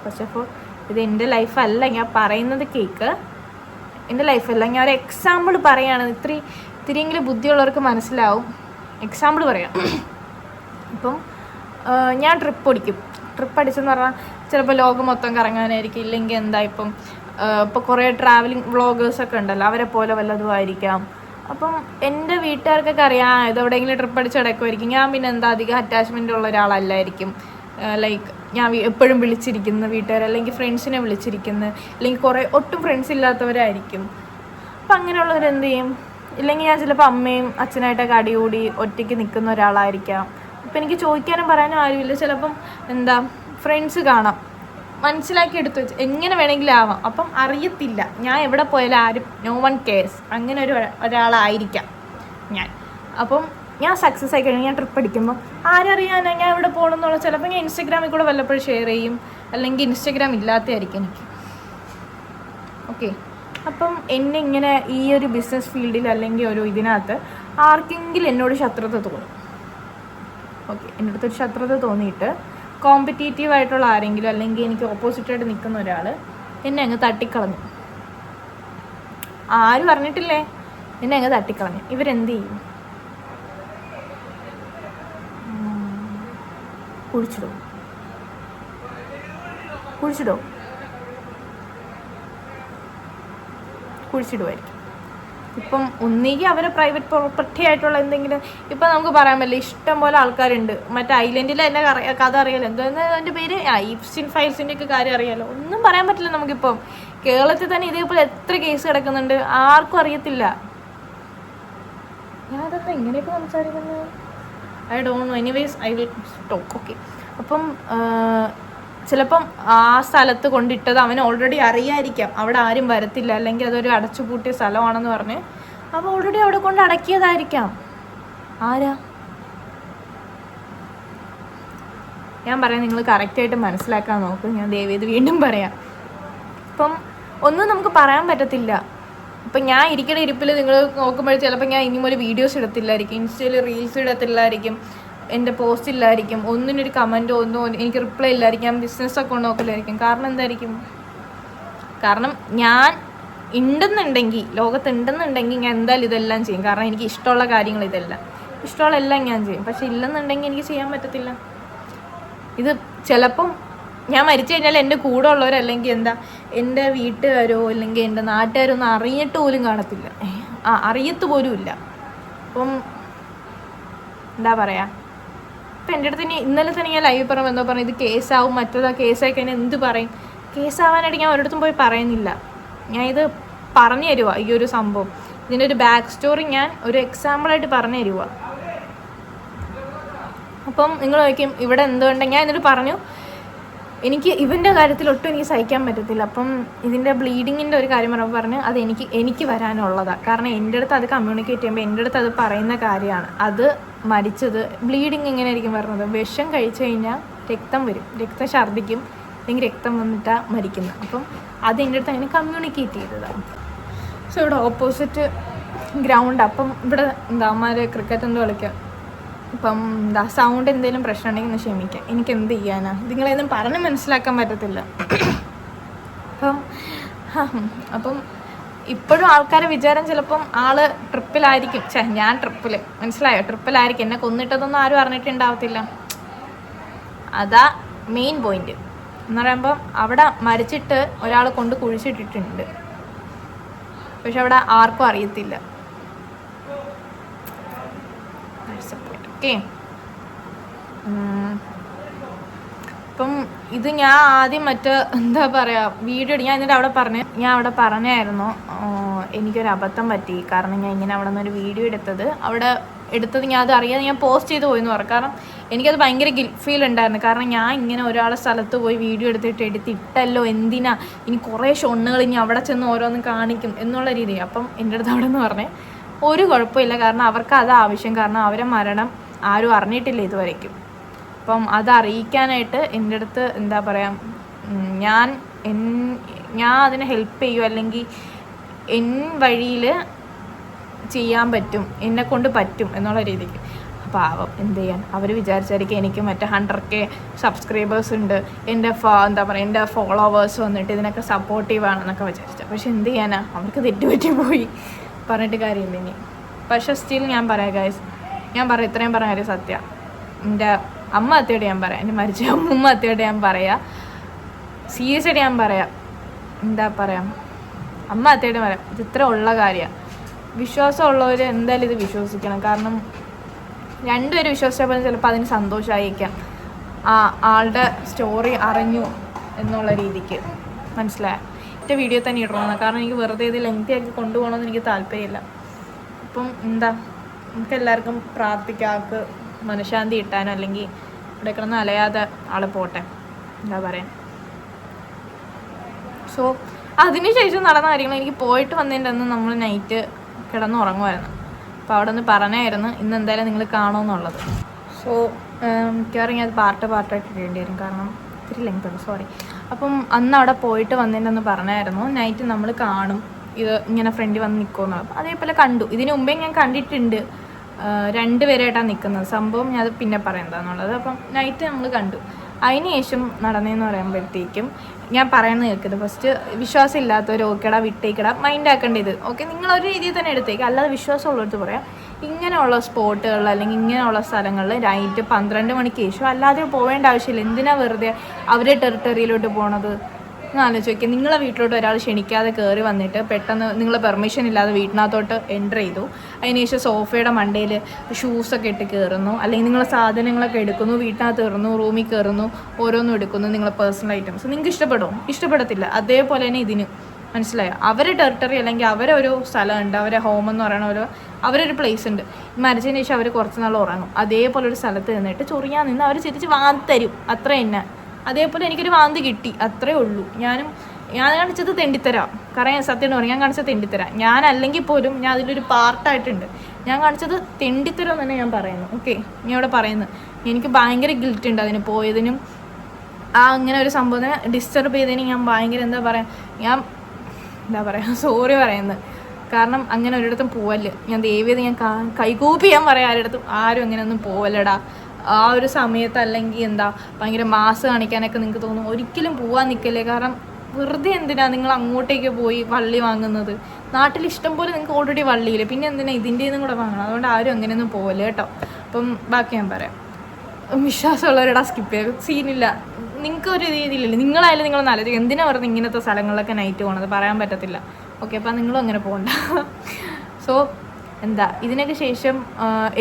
ഫസ്റ്റ് ഓഫ് ഓൾ ഇത് എൻ്റെ ലൈഫല്ല, ഞാൻ പറയുന്നത് കേൾക്ക്. എൻ്റെ ലൈഫല്ല, ഞാൻ ഒരു എക്സാമ്പിൾ പറയുകയാണ്. ഇത്തിരിയെങ്കിലും ബുദ്ധിയുള്ളവർക്ക് മനസ്സിലാവും. എക്സാമ്പിൾ പറയാം. ഇപ്പം ഞാൻ ട്രിപ്പ് അടിച്ചെന്ന് പറഞ്ഞാൽ ചിലപ്പോൾ ലോകം മൊത്തം കറങ്ങാനായിരിക്കും, ഇല്ലെങ്കിൽ എന്താ ഇപ്പോൾ കുറേ ട്രാവലിംഗ് വ്ളോഗേഴ്സൊക്കെ ഉണ്ടല്ലോ, അവരെ പോലെ വല്ലതും ആയിരിക്കാം. അപ്പം എൻ്റെ വീട്ടുകാർക്കൊക്കെ അറിയാം ഇതെവിടെയെങ്കിലും ട്രിപ്പ് അടിച്ച് കിടക്കുമായിരിക്കും. ഞാൻ പിന്നെ എന്താ അധികം അറ്റാച്ച്മെൻ്റ് ഉള്ള ഒരാളല്ലായിരിക്കും. ലൈക്ക് ഞാൻ എപ്പോഴും വിളിച്ചിരിക്കുന്നു വീട്ടുകാർ, അല്ലെങ്കിൽ ഫ്രണ്ട്സിനെ വിളിച്ചിരിക്കുന്നു, അല്ലെങ്കിൽ കുറേ ഒട്ടും ഫ്രണ്ട്സ് ഇല്ലാത്തവരായിരിക്കും. അപ്പം അങ്ങനെയുള്ളവരെന്ത് ചെയ്യും? ഇല്ലെങ്കിൽ ഞാൻ ചിലപ്പോൾ അമ്മയും അച്ഛനായിട്ടൊക്കെ അടികൂടി ഒറ്റയ്ക്ക് നിൽക്കുന്ന ഒരാളായിരിക്കാം. അപ്പം എനിക്ക് ചോദിക്കാനും പറയാനും ആരുമില്ല. ചിലപ്പം ഫ്രണ്ട്സ് കാണാം, മനസ്സിലാക്കി എടുത്തു വെച്ച് എങ്ങനെ വേണമെങ്കിലും ആവാം. അപ്പം അറിയത്തില്ല, ഞാൻ എവിടെ പോയാലും ആരും നോ വൺ കെയർസ്, അങ്ങനെ ഒരാളായിരിക്കാം ഞാൻ. അപ്പം ഞാൻ സക്സസ് ആയി കഴിഞ്ഞാൽ ഞാൻ ട്രിപ്പ് അടിക്കുമ്പോൾ ആരറിയാനാ ഞാൻ എവിടെ പോകണം എന്നുള്ള. ചിലപ്പോൾ ഞാൻ ഇൻസ്റ്റഗ്രാമിൽ കൂടെ വല്ലപ്പോഴും ഷെയർ ചെയ്യും, അല്ലെങ്കിൽ ഇൻസ്റ്റഗ്രാം ഇല്ലാത്തതായിരിക്കും എനിക്ക്. ഓക്കെ, അപ്പം എന്നെ ഇങ്ങനെ ഈ ഒരു ബിസിനസ് ഫീൽഡിൽ അല്ലെങ്കിൽ ഒരു ഇതിനകത്ത് ആർക്കെങ്കിലും എന്നോട് ശത്രുത തോന്നും. ഓക്കെ, എൻ്റെ അടുത്തൊരു ശത്രുത തോന്നിയിട്ട് കോമ്പറ്റീറ്റീവ് ആയിട്ടുള്ള ആരെങ്കിലും, അല്ലെങ്കിൽ എനിക്ക് ഓപ്പോസിറ്റായിട്ട് നിൽക്കുന്ന ഒരാൾ എന്നെ അങ്ങ് തട്ടിക്കളഞ്ഞു. ആരും അറിഞ്ഞിട്ടില്ലേ, എന്നെ അങ്ങ് തട്ടിക്കളഞ്ഞു. ഇവരെന്ത് ചെയ്യും? കുഴിച്ചിടുമായിരിക്കും. ഇപ്പം ഒന്നുകിൽ അവരെ പ്രൈവറ്റ് പ്രോപ്പർട്ടി ആയിട്ടുള്ള എന്തെങ്കിലും, ഇപ്പം നമുക്ക് പറയാൻ പറ്റില്ല, ഇഷ്ടം പോലെ ആൾക്കാരുണ്ട്. മറ്റേ ഐലൻഡിൽ എന്നെ കഥ അറിയാലോ, എന്താ എൻ്റെ പേര്, ഈപ്സിൻ ഫയൽസിൻ്റെ ഒക്കെ കാര്യം അറിയാലോ. ഒന്നും പറയാൻ പറ്റില്ല നമുക്കിപ്പം. കേരളത്തിൽ തന്നെ ഇതേപോലെ എത്ര കേസ് കിടക്കുന്നുണ്ട്, ആർക്കും അറിയത്തില്ല. ഞാനതൊക്കെ എങ്ങനെയൊക്കെ സംസാരിക്കുന്നത്, I don't know. Anyways I will talk. Okay, അപ്പം ചിലപ്പം ആ സ്ഥലത്ത് കൊണ്ടിട്ടത് അവന് ഓൾറെഡി അറിയാതിരിക്കാം, അവിടെ ആരും വരത്തില്ല, അല്ലെങ്കിൽ അതൊരു അടച്ചുപൂട്ടിയ സ്ഥലമാണെന്ന് പറഞ്ഞ് അപ്പോൾ ഓൾറെഡി അവിടെ കൊണ്ട് അടക്കിയതായിരിക്കാം. ആരാ? ഞാൻ പറയാം, നിങ്ങൾ കറക്റ്റായിട്ട് മനസ്സിലാക്കാൻ നോക്ക്. ഞാൻ ദയവേത് വീണ്ടും പറയാം. ഇപ്പം ഒന്നും നമുക്ക് പറയാൻ പറ്റത്തില്ല. ഇപ്പം ഞാൻ ഇരിക്കുന്ന ഇരിപ്പിൽ നിങ്ങൾ നോക്കുമ്പോൾ ചിലപ്പോൾ ഞാൻ ഇനിയും ഒരു വീഡിയോസ് ഇടത്തില്ലായിരിക്കും, ഇൻസ്റ്റയിൽ റീൽസ് ഇടത്തില്ലായിരിക്കും, എൻ്റെ പോസ്റ്റ് ഇല്ലായിരിക്കും, ഒന്നിനൊരു കമൻറ്റോ ഒന്നും എനിക്ക് റിപ്ലൈ ഇല്ലായിരിക്കും, ഞാൻ ബിസിനസ് അക്കൗണ്ട് നോക്കില്ലായിരിക്കും. കാരണം എന്തായിരിക്കും? കാരണം ഞാൻ ലോകത്തുണ്ടെന്നുണ്ടെങ്കിൽ ഞാൻ എന്തായാലും ഇതെല്ലാം ചെയ്യും. കാരണം എനിക്ക് ഇഷ്ടമുള്ള കാര്യങ്ങൾ ഇഷ്ടമുള്ള എല്ലാം ഞാൻ ചെയ്യും. പക്ഷെ ഇല്ലെന്നുണ്ടെങ്കിൽ എനിക്ക് ചെയ്യാൻ പറ്റത്തില്ല. ഇത് ചിലപ്പം ഞാൻ മരിച്ചു കഴിഞ്ഞാൽ എൻ്റെ കൂടെ ഉള്ളവരോ, അല്ലെങ്കിൽ എൻ്റെ വീട്ടുകാരോ, അല്ലെങ്കിൽ എൻ്റെ നാട്ടുകാരോ ഒന്നും അറിഞ്ഞിട്ട് പോലും കാണത്തില്ല, അറിയത്ത് പോലും ഇല്ല. അപ്പം എന്താ പറയുക, ഇപ്പം എൻ്റെ അടുത്ത് ഇന്നലെ തന്നെ ഞാൻ ലൈവ് പറഞ്ഞു ഇത് കേസാവും, മറ്റേതാ കേസായി കഴിഞ്ഞാൽ എന്ത് പറയും. കേസാവാനായിട്ട് ഞാൻ ഒരിടത്തും പോയി പറയുന്നില്ല. ഞാൻ ഇത് പറഞ്ഞു തരുക, ഈ ഒരു സംഭവം, ഇതിൻ്റെ ഒരു ബാക്ക് സ്റ്റോറി ഞാൻ ഒരു എക്സാമ്പിളായിട്ട് പറഞ്ഞു തരുക. അപ്പം നിങ്ങൾ ചോദിക്കും ഇവിടെ എന്തുകൊണ്ടെങ്കിൽ ഞാൻ എന്നിട്ട് പറഞ്ഞു എനിക്ക് ഇവൻ്റെ കാര്യത്തിൽ ഒട്ടും എനിക്ക് സഹിക്കാൻ പറ്റത്തില്ല. അപ്പം ഇതിൻ്റെ ബ്ലീഡിങ്ങിൻ്റെ ഒരു കാര്യം പറഞ്ഞു അത് എനിക്ക് വരാനുള്ളതാണ്. കാരണം എൻ്റെ അടുത്ത് അത് കമ്മ്യൂണിക്കേറ്റ് ചെയ്യുമ്പോൾ എൻ്റെ അടുത്ത് അത് പറയുന്ന കാര്യമാണ്. അത് മരിച്ചത് ബ്ലീഡിങ് എങ്ങനെ ആയിരിക്കും വരുന്നത്, വിഷം കഴിച്ചു കഴിഞ്ഞാൽ രക്തം വരും, രക്തം ഛർദ്ദിക്കും, അല്ലെങ്കിൽ രക്തം വന്നിട്ടാണ് മരിക്കുന്നത്. അപ്പം അത് എൻ്റെ അടുത്ത് അങ്ങനെ കമ്മ്യൂണിക്കേറ്റ് ചെയ്തതാണ്. സോ ഇവിടെ ഓപ്പോസിറ്റ് ഗ്രൗണ്ട്. അപ്പം ഇവിടെ എന്താ അമ്മമാർ ക്രിക്കറ്റ് എന്തോ കളിക്കാം. ഇപ്പം എന്താ സൗണ്ട് എന്തെങ്കിലും പ്രശ്നം ഉണ്ടെങ്കിൽ ഒന്ന് ക്ഷമിക്കാം, എനിക്ക് എന്ത് ചെയ്യാനാ, നിങ്ങളെയൊന്നും പറഞ്ഞ് മനസ്സിലാക്കാൻ പറ്റത്തില്ല. അപ്പം ഇപ്പോഴും ആൾക്കാരെ വിചാരം ചിലപ്പം ആള് ട്രിപ്പിലായിരിക്കും. ഞാൻ ട്രിപ്പിൽ, മനസ്സിലായോ, ട്രിപ്പിലായിരിക്കും. എന്നെ കൊന്നിട്ടതൊന്നും ആരും അറിഞ്ഞിട്ടുണ്ടാവത്തില്ല. അതാ മെയിൻ പോയിന്റ് എന്ന് പറയുമ്പം അവിടെ മരിച്ചിട്ട് ഒരാൾ കൊണ്ട് കുഴിച്ചിട്ടിട്ടുണ്ട്, പക്ഷെ അവിടെ ആർക്കും അറിയത്തില്ല. ഓക്കെ, അപ്പം ഇത് ഞാൻ ആദ്യം എന്താ പറയുക വീഡിയോ ഞാൻ എന്നിട്ട് അവിടെ പറഞ്ഞായിരുന്നു എനിക്കൊരു അബദ്ധം പറ്റി. കാരണം ഞാൻ ഇങ്ങനെ അവിടെ നിന്നൊരു വീഡിയോ എടുത്തത് ഞാൻ അത് അറിയാതെ ഞാൻ പോസ്റ്റ് ചെയ്ത് പോയെന്ന് പറഞ്ഞു. കാരണം എനിക്കത് ഭയങ്കര ഗിൽറ്റ് ഫീൽ ഉണ്ടായിരുന്നു. കാരണം ഞാൻ ഇങ്ങനെ ഒരാളെ സ്ഥലത്ത് പോയി വീഡിയോ എടുത്തിട്ടല്ലോ, എന്തിനാ ഇനി കുറേ ഷൊണ്ണുകൾ ഇനി അവിടെ ചെന്ന് ഓരോന്ന് കാണിക്കും എന്നുള്ള രീതി. അപ്പം എൻ്റെ അടുത്ത് അവിടെ നിന്ന് പറഞ്ഞേ ഒരു കുഴപ്പമില്ല, കാരണം അവർക്ക് അത് ആവശ്യം, കാരണം അവരെ മരണം ആരും അറിഞ്ഞിട്ടില്ല ഇതുവരേക്കും. അപ്പം അത് അറിയിക്കാനായിട്ട് എൻ്റെ അടുത്ത് എന്താ പറയുക, ഞാൻ അതിനെ ഹെൽപ്പ് ചെയ്യും, അല്ലെങ്കിൽ വഴിയിൽ ചെയ്യാൻ പറ്റും, എന്നെക്കൊണ്ട് പറ്റും എന്നുള്ള രീതിക്ക്. പാവം എന്ത് ചെയ്യാൻ, അവർ വിചാരിച്ചായിരിക്കും എനിക്ക് മറ്റേ 100K സബ്സ്ക്രൈബേഴ്സ് ഉണ്ട്, എൻ്റെ എന്താ പറയുക എൻ്റെ ഫോളോവേഴ്സ് വന്നിട്ട് ഇതിനൊക്കെ സപ്പോർട്ടീവാണെന്നൊക്കെ വിചാരിച്ചത്. പക്ഷെ എന്ത് ചെയ്യാനാ, അവർക്ക് തെറ്റുപറ്റി പോയി, പറഞ്ഞിട്ട് കാര്യമില്ല ഇനി. പക്ഷെ സ്റ്റിൽ ഞാൻ പറയാം ഗൈസ്, ഇത്രയും പറഞ്ഞ കാര്യം സത്യം. എൻ്റെ അമ്മ അത്തയോട് ഞാൻ പറയാം, എൻ്റെ മരിച്ച അമ്മൂമ്മ അത്തയോട് ഞാൻ പറയാം, സീരിയസ് ആയിട്ട് ഞാൻ പറയാം, എന്താ പറയാം, അമ്മ അത്തയോട് പറയാം, ഇത് ഇത്ര ഉള്ള കാര്യമാണ്. വിശ്വാസമുള്ളവർ എന്തായാലും ഇത് വിശ്വസിക്കണം. കാരണം രണ്ടുപേരും വിശ്വസിച്ചപ്പോൾ ചിലപ്പോൾ അതിന് സന്തോഷമായിരിക്കാം, ആളുടെ സ്റ്റോറി അറിഞ്ഞു എന്നുള്ള രീതിക്ക്. മനസ്സിലായ എൻ്റെ വീഡിയോ തന്നെ ഇടണമെന്ന്, കാരണം എനിക്ക് വെറുതെ ഇത് ലെങ്തി ആക്കി കൊണ്ടുപോകണമെന്ന് എനിക്ക് താല്പര്യമില്ല. അപ്പം എന്താ, നമുക്ക് എല്ലാവർക്കും പ്രാർത്ഥിക്കാം, ആൾക്ക് മനഃശാന്തി കിട്ടാനോ, അല്ലെങ്കിൽ ഇവിടെ കിടന്ന് അലയാതെ ആളെ പോട്ടെ, എന്താ പറയാ. സോ അതിനുശേഷം നടന്ന കാര്യങ്ങൾ, എനിക്ക് പോയിട്ട് വന്നതിൻ്റെ അന്ന് നമ്മൾ നൈറ്റ് കിടന്നുറങ്ങുമായിരുന്നു. അപ്പോൾ അവിടെ നിന്ന് പറഞ്ഞായിരുന്നു ഇന്ന് എന്തായാലും നിങ്ങൾ കാണുമെന്നുള്ളത്. സോ മിക്കവാറും ഞാൻ അത് പാർട്ടായിട്ട് ഇടേണ്ടി വരും, കാരണം ഇത്തിരി ലെങ്ത് ഉണ്ട്, സോറി. അപ്പം അന്ന് അവിടെ പോയിട്ട് വന്നതിൻ്റെ അന്ന് പറഞ്ഞായിരുന്നു നൈറ്റ് നമ്മൾ കാണും, ഇത് ഇങ്ങനെ ഫ്രണ്ടിൽ വന്ന് നിൽക്കുമെന്നുള്ളത്. അതേപോലെ കണ്ടു. ഇതിന് മുമ്പേ ഞാൻ കണ്ടിട്ടുണ്ട്, 2 പേരായിട്ടാണ് നിൽക്കുന്നത്. സംഭവം ഞാൻ അത് പിന്നെ പറയണ്ടെന്നുള്ളത്. അപ്പം നൈറ്റ് നമ്മൾ കണ്ടു. അതിന് ശേഷം നടന്നതെന്ന് പറയുമ്പോഴത്തേക്കും ഞാൻ പറയുന്നത് കേൾക്കുന്നത്, ഫസ്റ്റ് വിശ്വാസം ഇല്ലാത്തവർ ഓക്കേടാ വിട്ടേക്കടാ മൈൻഡ് ആക്കേണ്ടത് ഓക്കെ, നിങ്ങളൊരു രീതിയിൽ തന്നെ എടുത്തേക്ക്. അല്ലാതെ വിശ്വാസമുള്ളവർക്ക് പറയാം, ഇങ്ങനെയുള്ള സ്പോട്ടുകളിൽ അല്ലെങ്കിൽ ഇങ്ങനെയുള്ള സ്ഥലങ്ങളിൽ നൈറ്റ് 12 മണിക്ക് ശേഷം അല്ലാതെ പോവേണ്ട ആവശ്യമില്ല. എന്തിനാ വെറുതെ അവരുടെ ടെറിട്ടറിയിലോട്ട് പോണത്? ആലോചിച്ച് നോക്കിയാൽ നിങ്ങളെ വീട്ടിലോട്ട് ഒരാൾ ക്ഷണിക്കാതെ കയറി വന്നിട്ട് പെട്ടെന്ന് നിങ്ങൾ പെർമിഷൻ ഇല്ലാതെ വീട്ടിനകത്തോട്ട് എൻ്റർ ചെയ്തു. അതിനുശേഷം സോഫയുടെ മണ്ടയിൽ ഷൂസൊക്കെ ഇട്ട് കയറുന്നു, അല്ലെങ്കിൽ നിങ്ങൾ സാധനങ്ങളൊക്കെ എടുക്കുന്നു, വീട്ടിനകത്ത് കയറുന്നു, റൂമിൽ കയറുന്നു, ഓരോന്നും എടുക്കുന്നു, നിങ്ങളെ പേഴ്സണൽ ഐറ്റംസ്. നിങ്ങൾക്ക് ഇഷ്ടപ്പെടുമോ? ഇഷ്ടപ്പെടത്തില്ല. അതേപോലെ തന്നെ ഇതിന് മനസ്സിലായോ, അവരുടെ ടെറിട്ടറി അല്ലെങ്കിൽ അവരൊരു സ്ഥലമുണ്ട്, അവരെ ഹോം എന്ന് പറയുന്ന അവരൊരു പ്ലേസ് ഉണ്ട്. മരിച്ചതിന് ശേഷം അവർ കുറച്ച് നാൾ ഉറങ്ങും. അതേപോലെ ഒരു സ്ഥലത്ത് നിന്നിട്ട് ചൊറിയാൻ നിന്ന് അവർ തിരിച്ച് വാങ്ങി തരും, അത്ര തന്നെ. അതേപോലെ എനിക്കൊരു വാന്തി കിട്ടി, അത്രേ ഉള്ളൂ. ഞാൻ കാണിച്ചത് തെണ്ടിത്തരാം, കാരണം സത്യം പറയും, ഞാൻ കാണിച്ചത് തെണ്ടിത്തരാം. ഞാൻ അല്ലെങ്കിൽ പോലും ഞാൻ അതിലൊരു പാർട്ടായിട്ടുണ്ട്. ഞാൻ കാണിച്ചത് തെണ്ടിത്തരം തന്നെ ഞാൻ പറയുന്നു. ഓക്കെ, ഞാൻ ഇവിടെ പറയുന്നത് എനിക്ക് ഭയങ്കര ഗിൽറ്റ് ഉണ്ട് അതിന് പോയതിനും അങ്ങനെ ഒരു സംഭവത്തിനെ ഡിസ്റ്റർബ് ചെയ്തതിന് ഞാൻ ഭയങ്കര ഞാൻ സോറി പറയുന്നത്. കാരണം അങ്ങനെ ഒരിടത്തും പോവല്ല്, ഞാൻ ദൈവം ഞാൻ കൈകൂപ്പി ഞാൻ പറയാം ആരും അങ്ങനെയൊന്നും പോവല്ലടാ. ആ ഒരു സമയത്ത് അല്ലെങ്കിൽ ഭയങ്കര മാസ് കാണിക്കാനൊക്കെ നിങ്ങൾക്ക് തോന്നും, ഒരിക്കലും പോവാൻ നിൽക്കല്ലേ. കാരണം വെറുതെ എന്തിനാ നിങ്ങൾ അങ്ങോട്ടേക്ക് പോയി വള്ളി വാങ്ങുന്നത്? നാട്ടിൽ ഇഷ്ടം പോലെ നിങ്ങൾക്ക് ഓൾറെഡി വള്ളിയില്ല, പിന്നെ എന്തിനാ ഇതിൻ്റെന്നും കൂടെ വാങ്ങണം? അതുകൊണ്ട് ആരും അങ്ങനെയൊന്നും പോവല്ലേ കേട്ടോ. അപ്പം ബാക്കി ഞാൻ പറയാം, വിശ്വാസമുള്ളവരുടെ സ്കിപ്പ് ചെയ്യും, സീനില്ല. നിങ്ങൾക്ക് ഒരു രീതിയിലില്ല, നിങ്ങളായാലും നിങ്ങൾ ആലോചിക്കും എന്തിനാ പറഞ്ഞത് ഇങ്ങനത്തെ സ്ഥലങ്ങളിലൊക്കെ നൈറ്റ് പോകണത്, പറയാൻ പറ്റത്തില്ല. ഓക്കെ, അപ്പം നിങ്ങളും അങ്ങനെ പോകണ്ട. സോ ഇതിനൊക്കെ ശേഷം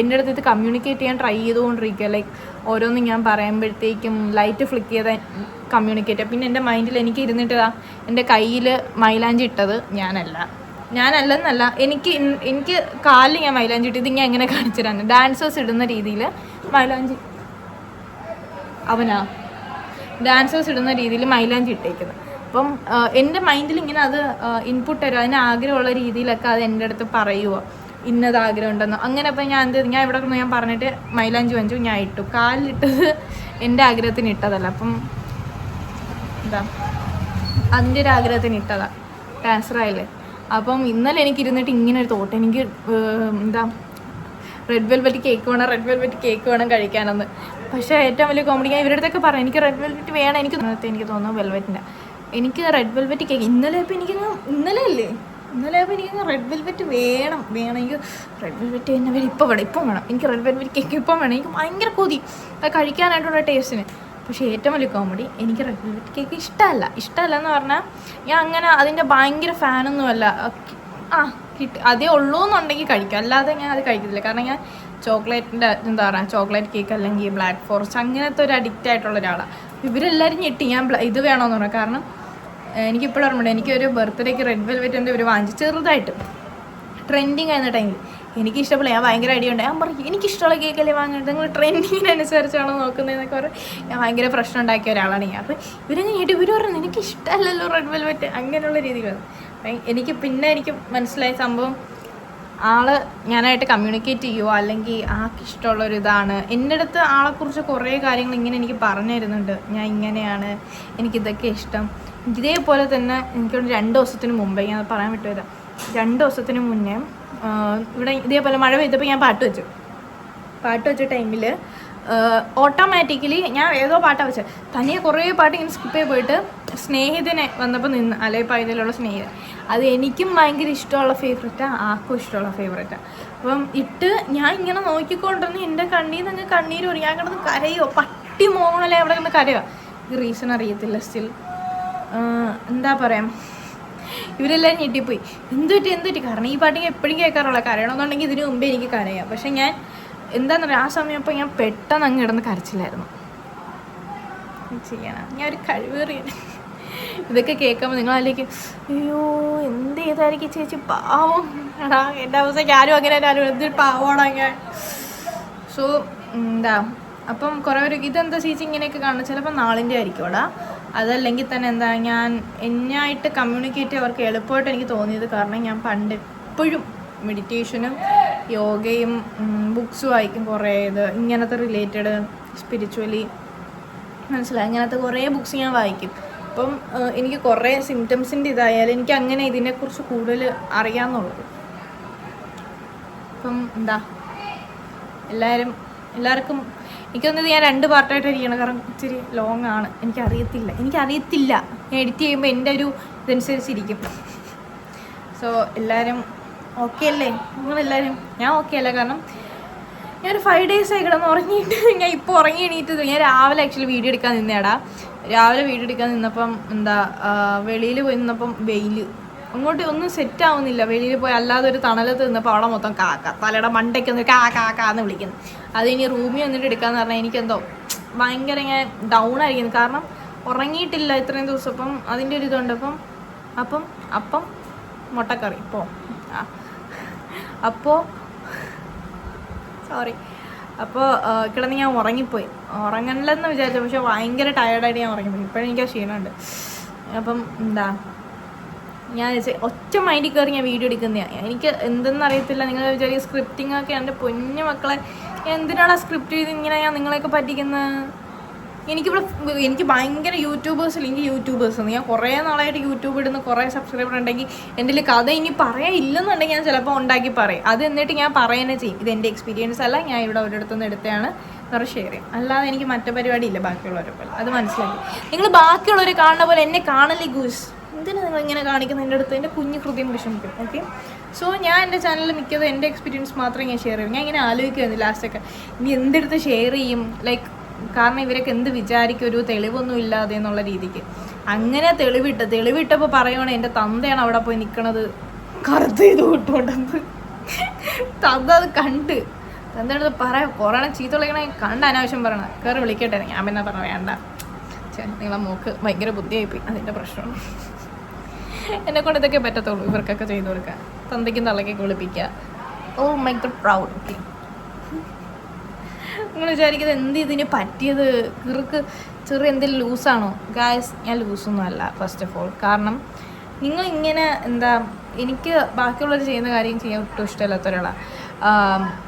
എൻ്റെ അടുത്ത് ഇത് കമ്മ്യൂണിക്കേറ്റ് ചെയ്യാൻ ട്രൈ ചെയ്തുകൊണ്ടിരിക്കുക. ലൈക്ക് ഓരോന്നും ഞാൻ പറയുമ്പോഴത്തേക്കും ലൈറ്റ് ഫ്ലിക്ക് ചെയ്താൽ കമ്മ്യൂണിക്കേറ്റ്. പിന്നെ എൻ്റെ മൈൻഡിൽ എനിക്ക് ഇരുന്നിട്ട് എൻ്റെ കയ്യിൽ മൈലാഞ്ചി ഇട്ടത് ഞാനല്ലെന്നല്ല, എനിക്ക് കാലിൽ ഞാൻ മൈലാഞ്ചി ഇട്ട് ഇത് ഞാൻ എങ്ങനെ കാണിച്ചു തരാൻ, ഡാൻസേഴ്സ് ഇടുന്ന രീതിയിൽ മൈലാഞ്ചി അവനാ ഡാൻസേഴ്സ് ഇടുന്ന രീതിയിൽ മൈലാഞ്ചി ഇട്ടേക്കുന്നത്. അപ്പം എൻ്റെ മൈൻഡിൽ ഇങ്ങനെ അത് ഇൻപുട്ട് തരും, അതിന് ആഗ്രഹമുള്ള രീതിയിലൊക്കെ അത് എൻ്റെ അടുത്ത് പറയുമോ ഇന്നത് ആഗ്രഹം ഉണ്ടെന്നോ. അങ്ങനെ അപ്പം ഞാൻ ഇവിടെ ഞാൻ പറഞ്ഞിട്ട് മൈലാഞ്ചി വാങ്ങിച്ചു, ഞാൻ ഇട്ടു. കാലിലിട്ടത് എൻ്റെ ആഗ്രഹത്തിന് ഇട്ടതല്ല, അപ്പം എന്താ അതിൻ്റെ ഒരു ആഗ്രഹത്തിന് ഇട്ടതാണ്, ട്രാൻസ്ഫറായില്ലേ. അപ്പം ഇന്നലെ എനിക്ക് ഇരുന്നിട്ട് ഇങ്ങനെ ഒരു തോട്ട്, എനിക്ക് എന്താ റെഡ് വെൽവെറ്റ് കേക്ക് വേണം കഴിക്കാനെന്ന്. പക്ഷേ ഏറ്റവും വലിയ കോമഡി, ഞാൻ ഇവരുടെ അടുത്തൊക്കെ പറഞ്ഞു എനിക്ക് റെഡ് വെൽവെറ്റ് വേണം, എനിക്ക് തോന്നുന്നു വെൽവെറ്റിൻ്റെ, എനിക്ക് റെഡ് വെൽവെറ്റ് കേക്ക് ഇന്നലെ അപ്പോൾ ഇന്നലെ അപ്പോൾ എനിക്ക് റെഡ് വെൽവെറ്റ് വേണം. എനിക്ക് റെഡ് വെൽവെറ്റ് തന്നെ ഇപ്പം വേണം, എനിക്ക് റെഡ് വെൽവെറ്റ് കേക്ക് ഇപ്പം വേണം. എനിക്ക് ഭയങ്കര കൊതി അത് കഴിക്കാനായിട്ടുള്ള ടേസ്റ്റിന്. പക്ഷേ ഏറ്റവും വലിയ കോമഡി, എനിക്ക് റെഡ് വെൽവെറ്റ് കേക്ക് ഇഷ്ടമല്ല എന്ന് പറഞ്ഞാൽ ഞാൻ അങ്ങനെ അതിൻ്റെ ഭയങ്കര ഫാനൊന്നുമല്ല. അതേ ഉള്ളൂ എന്നുണ്ടെങ്കിൽ കഴിക്കും, അല്ലാതെ ഞാൻ അത് കഴിക്കത്തില്ല. കാരണം ഞാൻ ചോക്ലേറ്റിൻ്റെ എന്താ പറയുക, ചോക്ലേറ്റ് കേക്ക് അല്ലെങ്കിൽ ബ്ലാക്ക് ഫോറസ്റ്റ് അങ്ങനത്തെ ഒരു അഡിക്റ്റ് ആയിട്ടുള്ള ഒരാളാണ്. ഇവരെല്ലാവരും ഞെട്ടി ഞാൻ ഇത് വേണമെന്ന് പറഞ്ഞു. കാരണം എനിക്കിപ്പോഴും ഓർമ്മയുണ്ട്, എനിക്കൊരു ബർത്ത്ഡേക്ക് റെഡ് വെൽവെറ്റിൻ്റെ ഒരു വാങ്ങിച്ച് ചെറുതായിട്ട് ട്രെൻഡിങ് ആയിരുന്ന ടൈമിൽ എനിക്ക് ഇഷ്ടപ്പെടില്ല. ഞാൻ ഭയങ്കര ഐഡിയ ഞാൻ പറയും എനിക്കിഷ്ടമുള്ള കേക്കല്ലേ വാങ്ങേണ്ടത്, നിങ്ങൾ ട്രെൻഡിങ്ങിനനുസരിച്ചാണോ നോക്കുന്നതെന്നൊക്കെ പറയും. ഞാൻ ഭയങ്കര പ്രശ്നം ഉണ്ടാക്കിയ ഒരാളാണ് ഞാൻ. അപ്പം ഇവർ പറഞ്ഞു എനിക്ക് ഇഷ്ടമല്ലല്ലോ റെഡ് വെൽവെറ്റ്, അങ്ങനെയുള്ള രീതിയിലാണ്. എനിക്ക് മനസ്സിലായ സംഭവം ആള് ഞാനായിട്ട് കമ്മ്യൂണിക്കേറ്റ് ചെയ്യുമോ അല്ലെങ്കിൽ ആൾക്ക് ഇഷ്ടമുള്ളൊരിതാണ്. എൻ്റെ അടുത്ത് ആളെക്കുറിച്ച് കുറേ കാര്യങ്ങൾ ഇങ്ങനെ എനിക്ക് പറഞ്ഞു തരുന്നുണ്ട്, ഞാൻ ഇങ്ങനെയാണ്, എനിക്കിതൊക്കെ ഇഷ്ടം. ഇതേപോലെ തന്നെ എനിക്കൊരു 2 ദിവസത്തിന് മുമ്പേ, ഞാൻ പറയാൻ വിട്ടുവരാം, 2 ദിവസത്തിന് മുന്നേ ഇവിടെ ഇതേപോലെ മഴ പെയ്തപ്പോൾ ഞാൻ പാട്ട് വെച്ച ടൈമിൽ ഓട്ടോമാറ്റിക്കലി ഞാൻ ഏതോ പാട്ടാണ് വെച്ചത്, തനിയെ കുറേ പാട്ട് ഇങ്ങനെ സ്കിപ്പ് ചെയ്ത് പോയിട്ട് സ്നേഹിതനെ വന്നപ്പോൾ നിന്ന്, അല്ലെ പൈതലുള്ള സ്നേഹിതൻ, അത് എനിക്കും ഭയങ്കര ഇഷ്ടമുള്ള ഫേവറേറ്റാണ്, ആർക്കും ഇഷ്ടമുള്ള ഫേവറേറ്റാണ്. അപ്പം ഞാൻ ഇങ്ങനെ നോക്കിക്കൊണ്ടിരുന്ന് എൻ്റെ കണ്ണീർ നിന്ന് കണ്ണീര് വരും. ഞാൻ കിടന്ന് കരയോ, പട്ടി മോണല്ലേ അവിടെ കിടന്ന് കരയോ, ഈ റീസൺ അറിയത്തില്ല. സ്റ്റിൽ എന്താ പറയാം, ഇവരെല്ലാം ഞെട്ടിപ്പോയി. എന്ത് പറ്റി കാരണം ഈ പാട്ട് എപ്പോഴും കേൾക്കാറുള്ള, കരയണമെന്നുണ്ടെങ്കിൽ ഇതിന് മുമ്പേ എനിക്ക് കരയാം. പക്ഷെ ഞാൻ എന്താണെന്ന് പറയുക, ആ സമയം അപ്പോൾ ഞാൻ പെട്ടെന്ന് അങ്ങ് കിടന്ന് കരച്ചില്ലായിരുന്നു. ചെയ്യണം, ഞാൻ ഒരു കഴിവേറിയാണ്. ഇതൊക്കെ കേൾക്കുമ്പോൾ നിങ്ങളതിലേക്ക് അയ്യോ എന്ത് ചെയ്തായിരിക്കും ചേച്ചി പാവം, എടാ എൻ്റെ അവസ്ഥയ്ക്ക് ആരും അങ്ങനെ എന്തൊരു പാവമാണ് ഞാൻ. സോ എന്താ അപ്പം കുറേ ഒരു ഇതെന്താ ചേച്ചി ഇങ്ങനെയൊക്കെ കാണുന്നത്, ചിലപ്പോൾ നാളിൻ്റെ ആയിരിക്കും അവിടെ. അതല്ലെങ്കിൽ തന്നെ എന്താ ഞാൻ എന്നായിട്ട് കമ്മ്യൂണിക്കേറ്റ് അവർക്ക് എളുപ്പമായിട്ട് എനിക്ക് തോന്നിയത്. കാരണം ഞാൻ പണ്ട് എപ്പോഴും മെഡിറ്റേഷനും യോഗയും ബുക്സ് വായിക്കും, കുറേ ഇങ്ങനത്തെ റിലേറ്റഡ് സ്പിരിച്വലി മനസ്സിലായി, അങ്ങനത്തെ കുറേ ബുക്സ് ഞാൻ വായിക്കും. അപ്പം എനിക്ക് കുറേ സിംറ്റംസിൻ്റെ ഇതായാലും എനിക്ക് അങ്ങനെ ഇതിനെക്കുറിച്ച് കൂടുതൽ അറിയാമെന്നുള്ളത്. അപ്പം എന്താ എല്ലാവർക്കും എനിക്കൊന്നത് ഞാൻ 2 പാർട്ടായിട്ട് ഇരിക്കണം, കാരണം ഇച്ചിരി ലോങ് ആണ്. എനിക്കറിയത്തില്ല, ഞാൻ എഡിറ്റ് ചെയ്യുമ്പോൾ എൻ്റെ ഒരു ഇതനുസരിച്ചിരിക്കും. സോ എല്ലാവരും ഓക്കെ അല്ലേ? നിങ്ങളെല്ലാവരും? ഞാൻ ഓക്കെ അല്ല, കാരണം ഞാനൊരു 5 days ആയി കിടന്ന് ഉറങ്ങിയിട്ട്, ഞാൻ ഇപ്പോൾ ഉറങ്ങി എണീറ്റത്. ഞാൻ രാവിലെ ആക്ച്വലി വീഡിയോ എടുക്കാൻ നിന്നപ്പം എന്താ വെളിയിൽ പോയി നിന്നപ്പം വെയിൽ അങ്ങോട്ട് ഒന്നും സെറ്റ് ആവുന്നില്ല. വെളിയിൽ പോയി അല്ലാതെ ഒരു തണലത്ത് നിന്നപ്പോൾ അവിടെ മൊത്തം കാക്ക, തലയുടെ മണ്ടയ്ക്ക് ഒന്ന് കാന്ന് വിളിക്കുന്നു. അത് ഇനി റൂമിൽ വന്നിട്ട് എടുക്കാമെന്ന് പറഞ്ഞാൽ എനിക്കെന്തോ ഭയങ്കര ഇങ്ങനെ ഡൗൺ ആയിരിക്കുന്നു. കാരണം ഉറങ്ങിയിട്ടില്ല ഇത്രയും ദിവസം. അപ്പം അതിൻ്റെ ഒരു ഇതുണ്ട്. അപ്പം മുട്ടക്കറി അപ്പോൾ കിടന്ന് ഞാൻ ഉറങ്ങിപ്പോയി. ഉറങ്ങണില്ലെന്ന് വിചാരിച്ചു, പക്ഷെ ഭയങ്കര ടയർഡായിട്ട് ഞാൻ ഉറങ്ങിപ്പോയി. ഇപ്പോഴും എനിക്ക് ആ ക്ഷീണമുണ്ട്. അപ്പം എന്താ ഞാൻ ഒറ്റ മൈൻഡിൽ കയറി ഞാൻ വീഡിയോ എടുക്കുന്നതാണ്. എനിക്ക് എന്തെന്ന് അറിയത്തില്ല. നിങ്ങൾ വിചാരിക്കും സ്ക്രിപ്റ്റിംഗ് ഒക്കെ എൻ്റെ പൊന്നു മക്കളെ, എന്തിനാണ് സ്ക്രിപ്റ്റ് ചെയ്ത് ഇങ്ങനെ ഞാൻ നിങ്ങളെയൊക്കെ പറ്റിക്കുന്നത്? എനിക്ക് ഭയങ്കര യൂട്യൂബേഴ്സ് ഞാൻ കുറേ നാളായിട്ട് യൂട്യൂബ് ഇടുന്ന കുറേ സബ്സ്ക്രൈബർ ഉണ്ടെങ്കിൽ എൻ്റെ കഥ ഇനി പറയാനില്ലെന്നുണ്ടെങ്കിൽ ഞാൻ ചിലപ്പോൾ ഉണ്ടാക്കി പറയും. അത് എന്നിട്ട് ഞാൻ പറയുന്നത് ചെയ്യും, ഇതെൻ്റെ എക്സ്പീരിയൻസ് അല്ല, ഞാൻ ഇവിടെ ഒരിടത്തുനിന്ന് എടുത്തതാണ് വേറെ ഷെയർ ചെയ്യും. അല്ലാതെ എനിക്ക് മറ്റു പരിപാടി ഇല്ല ബാക്കിയുള്ളവരെ പോലെ. അത് മനസ്സിലാക്കി. നിങ്ങൾ ബാക്കിയുള്ളവർ കാണുന്ന പോലെ എന്നെ കാണല്ലേ ഗൂസ്. എന്തിനാണ് നിങ്ങൾ ഇങ്ങനെ കാണിക്കുന്നത്? എൻ്റെ അടുത്ത് എൻ്റെ കുഞ്ഞു ഹൃദയം വിഷമിക്കും. ഓക്കെ, സോ ഞാൻ എൻ്റെ ചാനലിൽ മിക്കതും എൻ്റെ എക്സ്പീരിയൻസ് മാത്രമേ ഞാൻ ഷെയർ ചെയ്യും. ഞാൻ ഇങ്ങനെ ആലോചിക്കുമായിരുന്നു ലാസ്റ്റൊക്കെ ഇനി എന്തെടുത്ത് ഷെയർ ചെയ്യും, ലൈക്ക് കാരണം ഇവരൊക്കെ എന്ത് വിചാരിക്കും ഒരു തെളിവൊന്നും ഇല്ലാതെ എന്നുള്ള രീതിക്ക്. അങ്ങനെ തെളിവിട്ടപ്പോൾ പറയുവാണ് എൻ്റെ തന്തയാണ് അവിടെ പോയി നിൽക്കണത് കറുത്ത് ചെയ്ത് വിട്ടുകൊണ്ടെന്ന്. തന്ത അത് കണ്ട് തന്തടുത്ത് പറയാം കൊറോണ ചീത്ത വിളിക്കണേ കണ്ട് അനാവശ്യം പറയണം, കയറി വിളിക്കട്ടെ. ഞാൻ പിന്നെ പറഞ്ഞ വേണ്ട, നിങ്ങളെ മോക്ക് ഭയങ്കര ബുദ്ധിയായിപ്പോയി, അതിൻ്റെ പ്രശ്നമാണ്. എന്നെക്കൊണ്ട് ഇതൊക്കെ പറ്റത്തുള്ളൂ ഇവർക്കൊക്കെ ചെയ്തു കൊടുക്കുക, തന്തയ്ക്കും തള്ളയ്ക്കൊക്കെ വിളിപ്പിക്കുക. Oh my god proud. Okay, നിങ്ങൾ വിചാരിക്കുന്നത് എന്ത് ഇതിന് പറ്റിയത്, കിറുക്ക് ചെറിയ എന്തെങ്കിലും ലൂസാണോ? ഗായ്സ്, ഞാൻ ലൂസൊന്നും അല്ല ഫസ്റ്റ് ഓഫ് ഓൾ. കാരണം നിങ്ങളിങ്ങനെ എനിക്ക് ബാക്കിയുള്ളവർ ചെയ്യുന്ന കാര്യം ചെയ്യാൻ ഒട്ടും ഇഷ്ടമില്ലാത്ത ഒരാളാണ്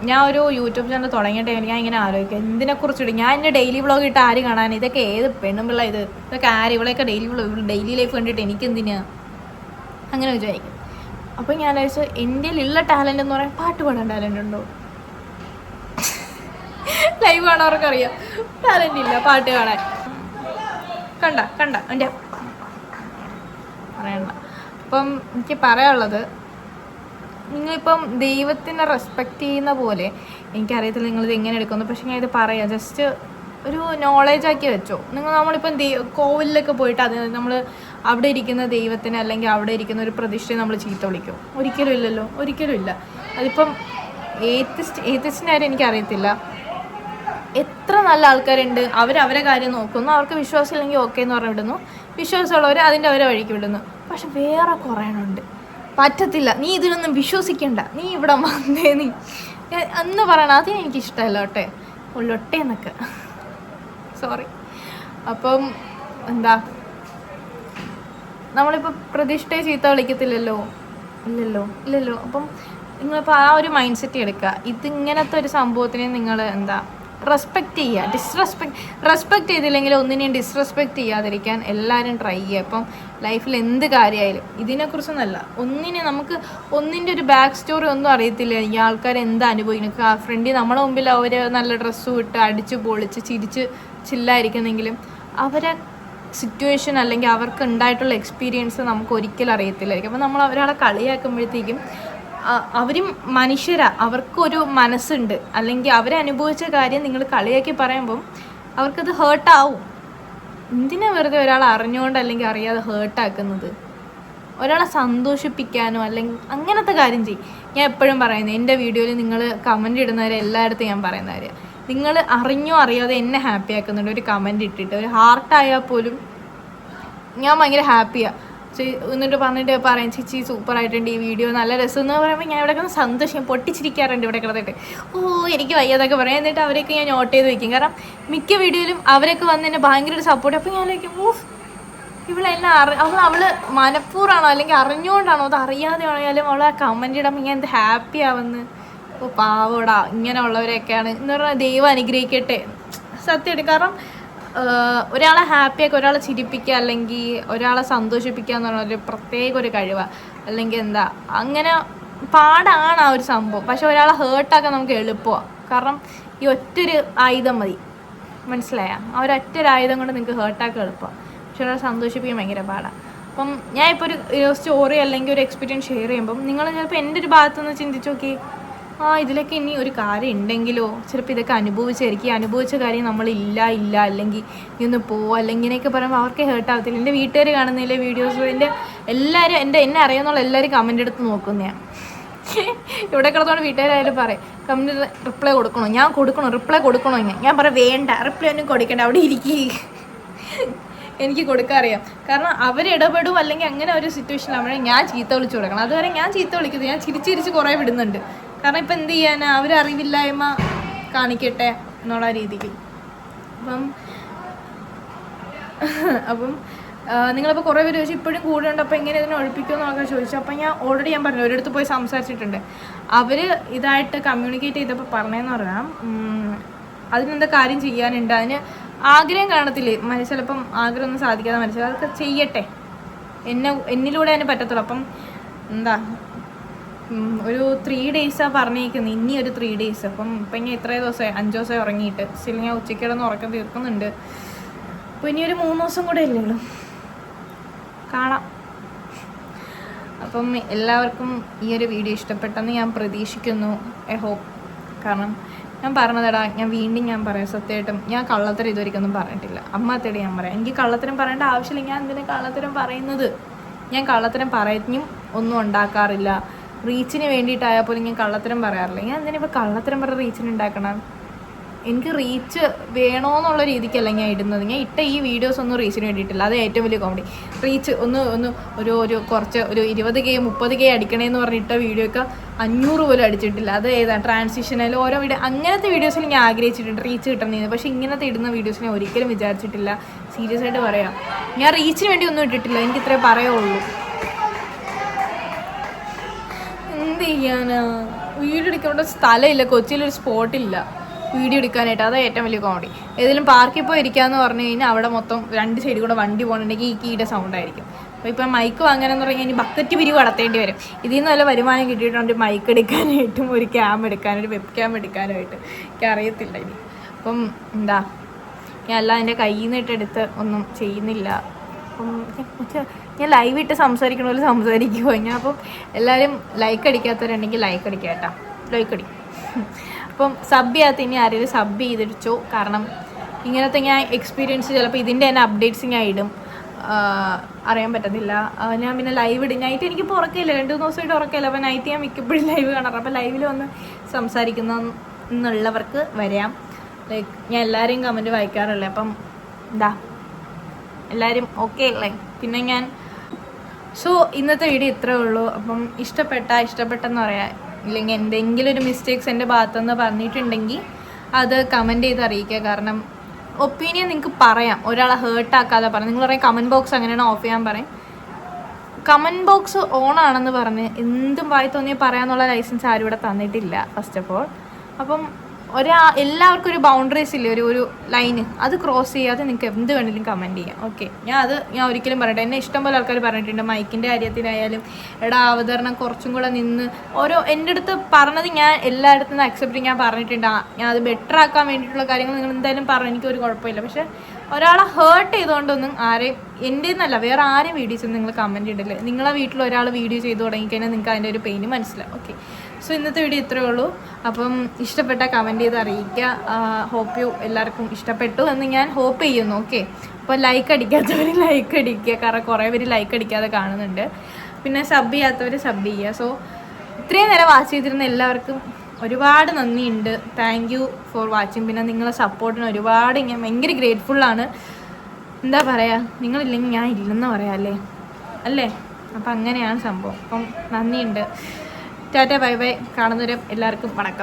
ഞാൻ. ഒരു യൂട്യൂബ് ചാനൽ തുടങ്ങിയ ടൈമിൽ ഞാൻ ഇങ്ങനെ ആലോചിക്കുക എന്തിനെക്കുറിച്ചിട്ട് ഞാൻ എൻ്റെ ഡെയിലി വ്ളോഗ് ഇട്ട് ആര് കാണാൻ, ഇതൊക്കെ ഏത് പെണ്ണുമ്പിള്ള ഇതൊക്കെ ആര്, ഇവളെയൊക്കെ ഡെയിലി ലൈഫ് കണ്ടിട്ട് എനിക്കെന്തിനാ അങ്ങനെ വിചാരിക്കും. അപ്പോൾ ഞാൻ ആലോചിച്ചു എൻ്റെ ഉള്ള ടാലൻ്റ് എന്ന് പറയാൻ പാട്ട് പാടാൻ ടാലൻ്റ് ഉണ്ടോ? ലൈവ് കാണാവർക്കറിയാം ടാലൻ്റ് ഇല്ല പാട്ട് പാടാൻ. കണ്ട എൻ്റെ പറയണ്ട. അപ്പം എനിക്ക് പറയാനുള്ളത്, നിങ്ങളിപ്പം ദൈവത്തിനെ റെസ്പെക്റ്റ് ചെയ്യുന്ന പോലെ, എനിക്കറിയത്തില്ല നിങ്ങളിത് എങ്ങനെ എടുക്കുന്നു, പക്ഷെ ഞാൻ ഇത് പറയാം, ജസ്റ്റ് ഒരു നോളേജാക്കി വെച്ചോ. നമ്മളിപ്പം കോവിലൊക്കെ പോയിട്ട് നമ്മൾ അവിടെ ഇരിക്കുന്ന ദൈവത്തിന് അല്ലെങ്കിൽ അവിടെ ഇരിക്കുന്ന ഒരു പ്രതിഷ്ഠയെ നമ്മൾ ചീത്ത വിളിക്കും? ഒരിക്കലും ഇല്ലല്ലോ, ഒരിക്കലും ഇല്ല. അതിപ്പം ഏത്തിസ്റ്റിൻ്റെ കാര്യം എനിക്കറിയത്തില്ല. എത്ര നല്ല ആൾക്കാരുണ്ട്, അവരെ കാര്യം നോക്കുന്നു, അവർക്ക് വിശ്വാസം ഇല്ലെങ്കിൽ ഓക്കെ എന്ന് പറഞ്ഞ് വിടുന്നു, വിശ്വാസമുള്ളവർ അതിൻ്റെ അവരെ വഴിക്ക് വിടുന്നു. പക്ഷെ വേറെ കുറേ ഉണ്ട്, പറ്റത്തില്ല, നീ ഇതിലൊന്നും വിശ്വസിക്കണ്ട, നീ ഇവിടെ വന്നേ നീ എന്ന് പറയണം. അതിന് എനിക്കിഷ്ടമല്ല ഒട്ടെ ഉള്ളൊട്ടേന്നൊക്കെ, സോറി. അപ്പം നമ്മളിപ്പോൾ പ്രതിഷ്ഠയെ ചീത്ത വിളിക്കത്തില്ലല്ലോ, ഇല്ലല്ലോ. അപ്പം നിങ്ങളിപ്പോൾ ആ ഒരു മൈൻഡ് സെറ്റ് എടുക്കുക. ഇതിങ്ങനത്തെ ഒരു സംഭവത്തിനെ നിങ്ങൾ റെസ്പെക്റ്റ് ചെയ്യുക. റെസ്പെക്റ്റ് ചെയ്തില്ലെങ്കിൽ ഒന്നിനെയും ഡിസ്റെസ്പെക്റ്റ് ചെയ്യാതിരിക്കാൻ എല്ലാവരും ട്രൈ ചെയ്യുക. ഇപ്പം ലൈഫിൽ എന്ത് കാര്യമായാലും ഇതിനെക്കുറിച്ചൊന്നല്ല, നമുക്ക് ഒന്നിൻ്റെ ഒരു ബാക്ക് സ്റ്റോറി ഒന്നും അറിയത്തില്ല. ഈ ആൾക്കാർ എന്താ അനുഭവിക്കുന്നത്, ആ ഫ്രണ്ടിൽ നമ്മുടെ മുമ്പിൽ അവർ നല്ല ഡ്രസ്സും ഇട്ട് അടിച്ച് പൊളിച്ച് ചിരിച്ച് ചില്ലായിരിക്കുന്നെങ്കിലും അവരെ സിറ്റുവേഷൻ അല്ലെങ്കിൽ അവർക്ക് ഉണ്ടായിട്ടുള്ള എക്സ്പീരിയൻസ് നമുക്ക് ഒരിക്കലും അറിയത്തില്ലായിരിക്കും. അപ്പോൾ നമ്മൾ ഒരാളെ കളിയാക്കുമ്പോഴത്തേക്കും അവരും മനുഷ്യരാ, അവർക്കൊരു മനസ്സുണ്ട്, അല്ലെങ്കിൽ അവരെ അനുഭവിച്ച കാര്യം നിങ്ങൾ കളിയാക്കി പറയുമ്പം അവർക്കത് ഹേർട്ടാവും. എന്തിനാ വെറുതെ ഒരാളെ അറിഞ്ഞുകൊണ്ട് അല്ലെങ്കിൽ അറിയാതെ ഹേർട്ടാക്കുന്നത്? ഒരാളെ സന്തോഷിപ്പിക്കാനോ അല്ലെങ്കിൽ അങ്ങനത്തെ കാര്യം ചെയ്യും. ഞാൻ എപ്പോഴും പറയുന്നത്, എൻ്റെ വീഡിയോയിൽ നിങ്ങൾ കമൻറ്റ് ഇടുന്നവരെ എല്ലായിടത്തും ഞാൻ പറയുന്ന കാര്യം, നിങ്ങൾ അറിഞ്ഞോ അറിയാതെ എന്നെ ഹാപ്പി ആക്കുന്നുണ്ട്. ഒരു കമൻറ്റ് ഇട്ടിട്ട് ഒരു ഹാർട്ടായാൽ പോലും ഞാൻ ഭയങ്കര ഹാപ്പിയാണ്. എന്നിട്ട് പറയും ചേച്ചി സൂപ്പറായിട്ടുണ്ട്, ഈ വീഡിയോ നല്ല രസം എന്ന് പറയുമ്പോൾ ഞാൻ ഇവിടെ സന്തോഷം പൊട്ടിച്ചിരിക്കാറുണ്ട് ഇവിടെ കിടന്നിട്ട്. എനിക്ക് വയ്യാതൊക്കെ പറയാം. എന്നിട്ട് അവരെയൊക്കെ ഞാൻ നോട്ട് ചെയ്ത് വയ്ക്കും. കാരണം മിക്ക വീഡിയോയിലും അവരൊക്കെ വന്ന് എന്നെ ഭയങ്കര ഒരു സപ്പോർട്ട്. അപ്പോൾ ഞാൻ വയ്ക്കും, ഇവളെന്നെ അവള് മനഃപൂർവ്വമാണോ അല്ലെങ്കിൽ അറിഞ്ഞുകൊണ്ടാണോ അത് അറിയാതെ ആണെങ്കിലും അവൾ ആ കമൻറ്റ് ഇടുമ്പോൾ ഞാൻ എന്ത് ഹാപ്പി ആവുന്നു. പാവോടാ, ഇങ്ങനെയുള്ളവരെയൊക്കെയാണ് എന്ന് പറഞ്ഞാൽ ദൈവം അനുഗ്രഹിക്കട്ടെ. സത്യമായിട്ട്. കാരണം ഒരാളെ ഹാപ്പിയാക്കി ഒരാളെ ചിരിപ്പിക്കുക അല്ലെങ്കിൽ ഒരാളെ സന്തോഷിപ്പിക്കുക എന്ന് പറഞ്ഞൊരു പ്രത്യേക ഒരു കഴിവാണ്. അല്ലെങ്കിൽ അങ്ങനെ പാടാണ് ആ ഒരു സംഭവം. പക്ഷെ ഒരാളെ ഹേർട്ടാക്കാൻ നമുക്ക് എളുപ്പമാണ്. കാരണം ഈ ഒറ്റൊരു ആയുധം മതി, മനസ്സിലായ? ആ ഒരൊറ്റൊരു ആയുധം കൊണ്ട് നിങ്ങൾക്ക് ഹേർട്ടാക്കാൻ എളുപ്പമാണ്. പക്ഷെ ഒരാളെ സന്തോഷിപ്പിക്കാൻ ഭയങ്കര പാടാണ്. അപ്പം ഞാൻ ഇപ്പോൾ ഒരു സ്റ്റോറി അല്ലെങ്കിൽ ഒരു എക്സ്പീരിയൻസ് ഷെയർ ചെയ്യുമ്പം നിങ്ങൾ ചിലപ്പോൾ എൻ്റെ ഒരു ഭാഗത്തുനിന്ന് ചിന്തിച്ച് നോക്കി, ഇതിലൊക്കെ ഇനി ഒരു കാര്യം ഉണ്ടെങ്കിലോ, ചിലപ്പോൾ ഇതൊക്കെ അനുഭവിച്ചായിരിക്കും, അനുഭവിച്ച കാര്യം നമ്മളില്ല അല്ലെങ്കിൽ ഇന്ന് പോവുക അല്ലെങ്കിൽ ഇങ്ങനെയൊക്കെ പറയുമ്പോൾ അവർക്ക് ഹേർട്ടാവത്തില്ല. എൻ്റെ വീട്ടുകാർ കാണുന്നില്ലേ വീഡിയോസ്, എല്ലാവരും എന്നെ അറിയാമെന്നുള്ള എല്ലാവരും കമൻ്റ് എടുത്ത് നോക്കുന്നതാണ്. ഇവിടെ കിടന്നോണ്ട് വീട്ടുകാരായാലും പറയും കമൻറ്റ് റിപ്ലൈ കൊടുക്കണോ, റിപ്ലൈ കൊടുക്കണോ? ഞാൻ പറയാം വേണ്ട, റിപ്ലൈ ഒന്നും കൊടുക്കണ്ട, അവിടെ ഇരിക്കുക. എനിക്ക് കൊടുക്കാറിയാം. കാരണം അവരിടപെടും അല്ലെങ്കിൽ അങ്ങനെ ഒരു സിറ്റുവേഷനിലാവുമ്പോഴേ ഞാൻ ചീത്ത വിളിച്ചു കൊടുക്കണം. അതുവരെ ഞാൻ ചീത്ത വിളിക്കുന്നത്, ഞാൻ ചിരിച്ചിരിച്ച് കുറേ വിടുന്നുണ്ട്. കാരണം ഇപ്പം എന്ത് ചെയ്യാനാ, അവരറിവില്ലായ്മ കാണിക്കട്ടെ എന്നുള്ള രീതിക്ക്. അപ്പം നിങ്ങളിപ്പോൾ കുറേ പേര് ചോദിച്ചു ഇപ്പോഴും കൂടെ ഉണ്ട്, അപ്പോൾ എങ്ങനെ ഇതിനെ ഒഴിപ്പിക്കുമെന്നൊക്കെ ചോദിച്ചു. അപ്പം ഞാൻ ഓൾറെഡി പറഞ്ഞു ഒരിടത്ത് പോയി സംസാരിച്ചിട്ടുണ്ട്. അവർ ഇതായിട്ട് കമ്മ്യൂണിക്കേറ്റ് ചെയ്തപ്പോൾ പറഞ്ഞതെന്ന് പറഞ്ഞാൽ അതിനെന്താ കാര്യം ചെയ്യാനുണ്ട്, അതിന് ആഗ്രഹം കാണത്തില്ലേ, ചിലപ്പം ആഗ്രഹമൊന്നും സാധിക്കാതെ മനസ്സിലാവും, അതൊക്കെ ചെയ്യട്ടെ, എന്നിലൂടെ അതിന് പറ്റത്തുള്ളൂ. അപ്പം ഒരു 3 ഡേയ്സാണ് പറഞ്ഞേക്കുന്നത്, ഇനി ഒരു 3 ഡേയ്സ്. അപ്പം ഇപ്പം ഇനി എത്ര ദിവസമായി, 5 ദിവസമായി ഉറങ്ങിയിട്ട്. സ്റ്റിൽ ഞാൻ ഉച്ചയ്ക്ക് കിടന്ന് ഉറക്കം തീർക്കുന്നുണ്ട്. അപ്പോൾ ഇനി ഒരു 3 ദിവസം കൂടെ ഇല്ലല്ലോ, കാണാം. അപ്പം എല്ലാവർക്കും ഈ ഒരു വീഡിയോ ഇഷ്ടപ്പെട്ടെന്ന് ഞാൻ പ്രതീക്ഷിക്കുന്നു. I hope. കാരണം ഞാൻ പറഞ്ഞതടാ, ഞാൻ പറയാം സത്യമായിട്ടും, ഞാൻ കള്ളത്തരം ഇതുവരെയൊന്നും പറഞ്ഞിട്ടില്ല. അമ്മത്തേടി ഞാൻ പറയാം, എനിക്ക് കള്ളത്തരം പറയേണ്ട ആവശ്യമില്ല. ഞാൻ എന്തിനാ കള്ളത്തരം പറയുന്നത്? ഞാൻ കള്ളത്തരം പറഞ്ഞും ഒന്നും ഉണ്ടാക്കാറില്ല. റീച്ചിന് വേണ്ടിയിട്ടായാൽ പോലും ഞാൻ കള്ളത്തരം പറയാറില്ല. ഞാൻ എന്തിനാ ഇപ്പോൾ കള്ളത്തരം പറഞ്ഞ റീച്ചിന് ഉണ്ടാക്കണം? എനിക്ക് റീച്ച് വേണമെന്നുള്ള രീതിക്കല്ല ഞാൻ ഇടുന്നത്. ഞാൻ ഇട്ട ഈ വീഡിയോസ് ഒന്നും റീച്ചിന് വേണ്ടിയിട്ടില്ല. അത് ഏറ്റവും വലിയ കോമഡി. റീച്ച് ഒന്ന് കുറച്ച് ഒരു 20K 30K അടിക്കണേന്ന് പറഞ്ഞിട്ട വീഡിയോ ഒക്കെ 500 പോലും അടിച്ചിട്ടില്ല. അത് ഏതാണ് ട്രാൻസിഷനിൽ ഓരോ വീഡിയോ അങ്ങനത്തെ വീഡിയോസിൽ ഞാൻ ആഗ്രഹിച്ചിട്ടുണ്ട് റീച്ച് കിട്ടണമെന്ന്. പക്ഷേ ഇങ്ങനത്തെ ഇടുന്ന വീഡിയോസിനെ ഒരിക്കലും വിചാരിച്ചിട്ടില്ല. സീരിയസ് ആയിട്ട് പറയാം, ഞാൻ റീച്ചിന് വേണ്ടി ഒന്നും ഇട്ടിട്ടില്ല. എനിക്ക് ഇത്രേ പറയുള്ളൂ. എന്ത് ചെയ്യാനാ, വീഡിയോ എടുക്കേണ്ട സ്ഥലമില്ല, കൊച്ചിയിലൊരു സ്പോട്ടില്ല വീഡിയോ എടുക്കാനായിട്ട്. അതാണ് ഏറ്റവും വലിയ കോമഡി. ഏതെങ്കിലും പാർക്കിൽ പോയി ഇരിക്കാമെന്ന് പറഞ്ഞു കഴിഞ്ഞാൽ അവിടെ മൊത്തം 2 സൈഡിൽ കൂടെ വണ്ടി പോകണമെങ്കിൽ ഈ കീയുടെ സൗണ്ട് ആയിരിക്കും. അപ്പോൾ ഇപ്പം മൈക്ക് വാങ്ങാനെന്ന് പറഞ്ഞാൽ ഇനി ബക്കറ്റ് പിരിവ് നടത്തേണ്ടി വരും. ഇതിൽ നിന്ന് നല്ല വരുമാനം കിട്ടിയിട്ടുണ്ട് മൈക്ക് എടുക്കാനായിട്ടും ഒരു ക്യാം എടുക്കാനും ഒരു വെബ് ക്യാം എടുക്കാനായിട്ട്. എനിക്ക് അറിയത്തില്ല ഇനി. അപ്പം എന്താ, ഞാൻ എല്ലാം എൻ്റെ കയ്യിൽ നിന്നിട്ടെടുത്ത് ഒന്നും ചെയ്യുന്നില്ല. അപ്പം ഞാൻ ലൈവ് ഇട്ട് സംസാരിക്കണ പോലെ സംസാരിക്കുമോ ഞാൻ. അപ്പം എല്ലാവരും ലൈക്ക് അടിക്കാത്തവരുണ്ടെങ്കിൽ ലൈക്ക് അടിക്കുക കേട്ടോ, ലൈക്ക് അടി. അപ്പം സബ് ചെയ്യാത്ത ഇനി ആരെങ്കിലും സബ് ചെയ്തിടിച്ചോ. കാരണം ഇങ്ങനത്തെ ഞാൻ എക്സ്പീരിയൻസ് ചിലപ്പോൾ ഇതിൻ്റെ തന്നെ അപ്ഡേറ്റ്സ് ഞാൻ ഇടും, അറിയാൻ പറ്റത്തില്ല. ഞാൻ പിന്നെ ലൈവ് ഇടും. നൈറ്റ് എനിക്കിപ്പോൾ ഉറക്കമില്ല, 2 ദിവസമായിട്ട് ഉറക്കമില്ല. അപ്പോൾ നൈറ്റ് ഞാൻ മിക്കപ്പോഴും ലൈവ് കാണാറ്. അപ്പോൾ ലൈവിൽ വന്ന് സംസാരിക്കുന്ന എന്നുള്ളവർക്ക് വരാം. ലൈക്ക് ഞാൻ എല്ലാവരെയും കമൻറ്റ് വായിക്കാറുള്ളത്. അപ്പം എന്താ എല്ലാവരും ഓക്കെ അല്ലേ. പിന്നെ ഞാൻ ഇന്നത്തെ വീഡിയോ ഇത്രേ ഉള്ളൂ. അപ്പം ഇഷ്ടപ്പെട്ടെന്ന് പറയാം. ഇല്ലെങ്കിൽ എന്തെങ്കിലും ഒരു മിസ്റ്റേക്സ് എൻ്റെ ഭാഗത്തുനിന്ന് പറഞ്ഞിട്ടുണ്ടെങ്കിൽ അത് കമൻറ്റ് ചെയ്ത് അറിയിക്കുക. കാരണം ഒപ്പീനിയൻ നിങ്ങൾക്ക് പറയാം, ഒരാളെ ഹേർട്ടാക്കാതെ പറയാം. നിങ്ങൾ പറയും കമൻറ്റ് ബോക്സ് അങ്ങനെയാണ് ഓഫ് ചെയ്യാൻ പറയും. കമൻറ്റ് ബോക്സ് ഓൺ ആണെന്ന് പറഞ്ഞ് എന്തും വായി തോന്നിയാൽ പറയാനുള്ള ലൈസൻസ് ആരും ഇവിടെ തന്നിട്ടില്ല ഫസ്റ്റ് ഓഫ് ഓൾ. അപ്പം എല്ലാവർക്കും ഒരു ബൗണ്ടറീസ് ഇല്ലേ, ഒരു ലൈന്, അത് ക്രോസ് ചെയ്യാതെ നിങ്ങൾക്ക് എന്ത് വേണമെങ്കിലും കമൻറ്റ് ചെയ്യാം. ഓക്കെ, ഞാൻ ഒരിക്കലും പറയട്ടെ. എന്നെ ഇഷ്ടംപോലെ ആൾക്കാർ പറഞ്ഞിട്ടുണ്ട് മൈക്കിൻ്റെ കാര്യത്തിലായാലും അവതരണം കുറച്ചും കൂടെ നിന്ന് എൻ്റെ അടുത്ത് പറഞ്ഞത് ഞാൻ എല്ലായിടത്തും നിന്ന് അക്സെപ്റ്റ് ഞാൻ പറഞ്ഞിട്ടുണ്ട്. ഞാൻ അത് ബെറ്റർ ആക്കാൻ വേണ്ടിയിട്ടുള്ള കാര്യങ്ങൾ നിങ്ങൾ എന്തായാലും പറഞ്ഞു, എനിക്കൊരു കുഴപ്പമില്ല. പക്ഷേ ഒരാളെ ഹേർട്ട് ചെയ്തുകൊണ്ടൊന്നും ആരെയും എൻ്റെ എന്നല്ല വേറെ ആരെയും വീഡിയോസൊന്നും നിങ്ങൾ കമൻറ്റ് ഇടില്ല. നിങ്ങളെ വീട്ടിൽ ഒരാൾ വീഡിയോ ചെയ്ത് തുടങ്ങിക്കഴിഞ്ഞാൽ നിങ്ങൾക്ക് അതിൻ്റെ ഒരു പെയിന് മനസ്സിലാവും. ഓക്കെ, ഇന്നത്തെ വീഡിയോ ഇത്രയേ ഉള്ളൂ. അപ്പം ഇഷ്ടപ്പെട്ട കമൻറ്റ് ചെയ്ത് അറിയിക്കുക. ഹോപ്പ് യു എല്ലാവർക്കും ഇഷ്ടപ്പെട്ടു എന്ന് ഞാൻ ഹോപ്പ് ചെയ്യുന്നു. ഓക്കെ, അപ്പോൾ ലൈക്ക് അടിക്കാത്തവർ ലൈക്ക് അടിക്കുക, കാരണം കുറേ പേര് ലൈക്ക് അടിക്കാതെ കാണുന്നുണ്ട്. പിന്നെ സബ് ചെയ്യാത്തവർ സബ് ചെയ്യുക. ഇത്രയും നേരം വാച്ച് ചെയ്തിരുന്ന എല്ലാവർക്കും ഒരുപാട് നന്ദിയുണ്ട്. Thank you for watching. പിന്നെ നിങ്ങളെ സപ്പോർട്ടിന് ഒരുപാട് ഞാൻ ഭയങ്കര ഗ്രേറ്റ്ഫുള്ളാണ്. എന്താ പറയുക, നിങ്ങളില്ലെങ്കിൽ ഞാൻ ഇല്ലെന്ന് പറയാം അല്ലേ. അപ്പം അങ്ങനെയാണ് സംഭവം. അപ്പം നന്ദിയുണ്ട്. Tata bye bye. കാണുന്നവരും എല്ലാവർക്കും വണക്കം.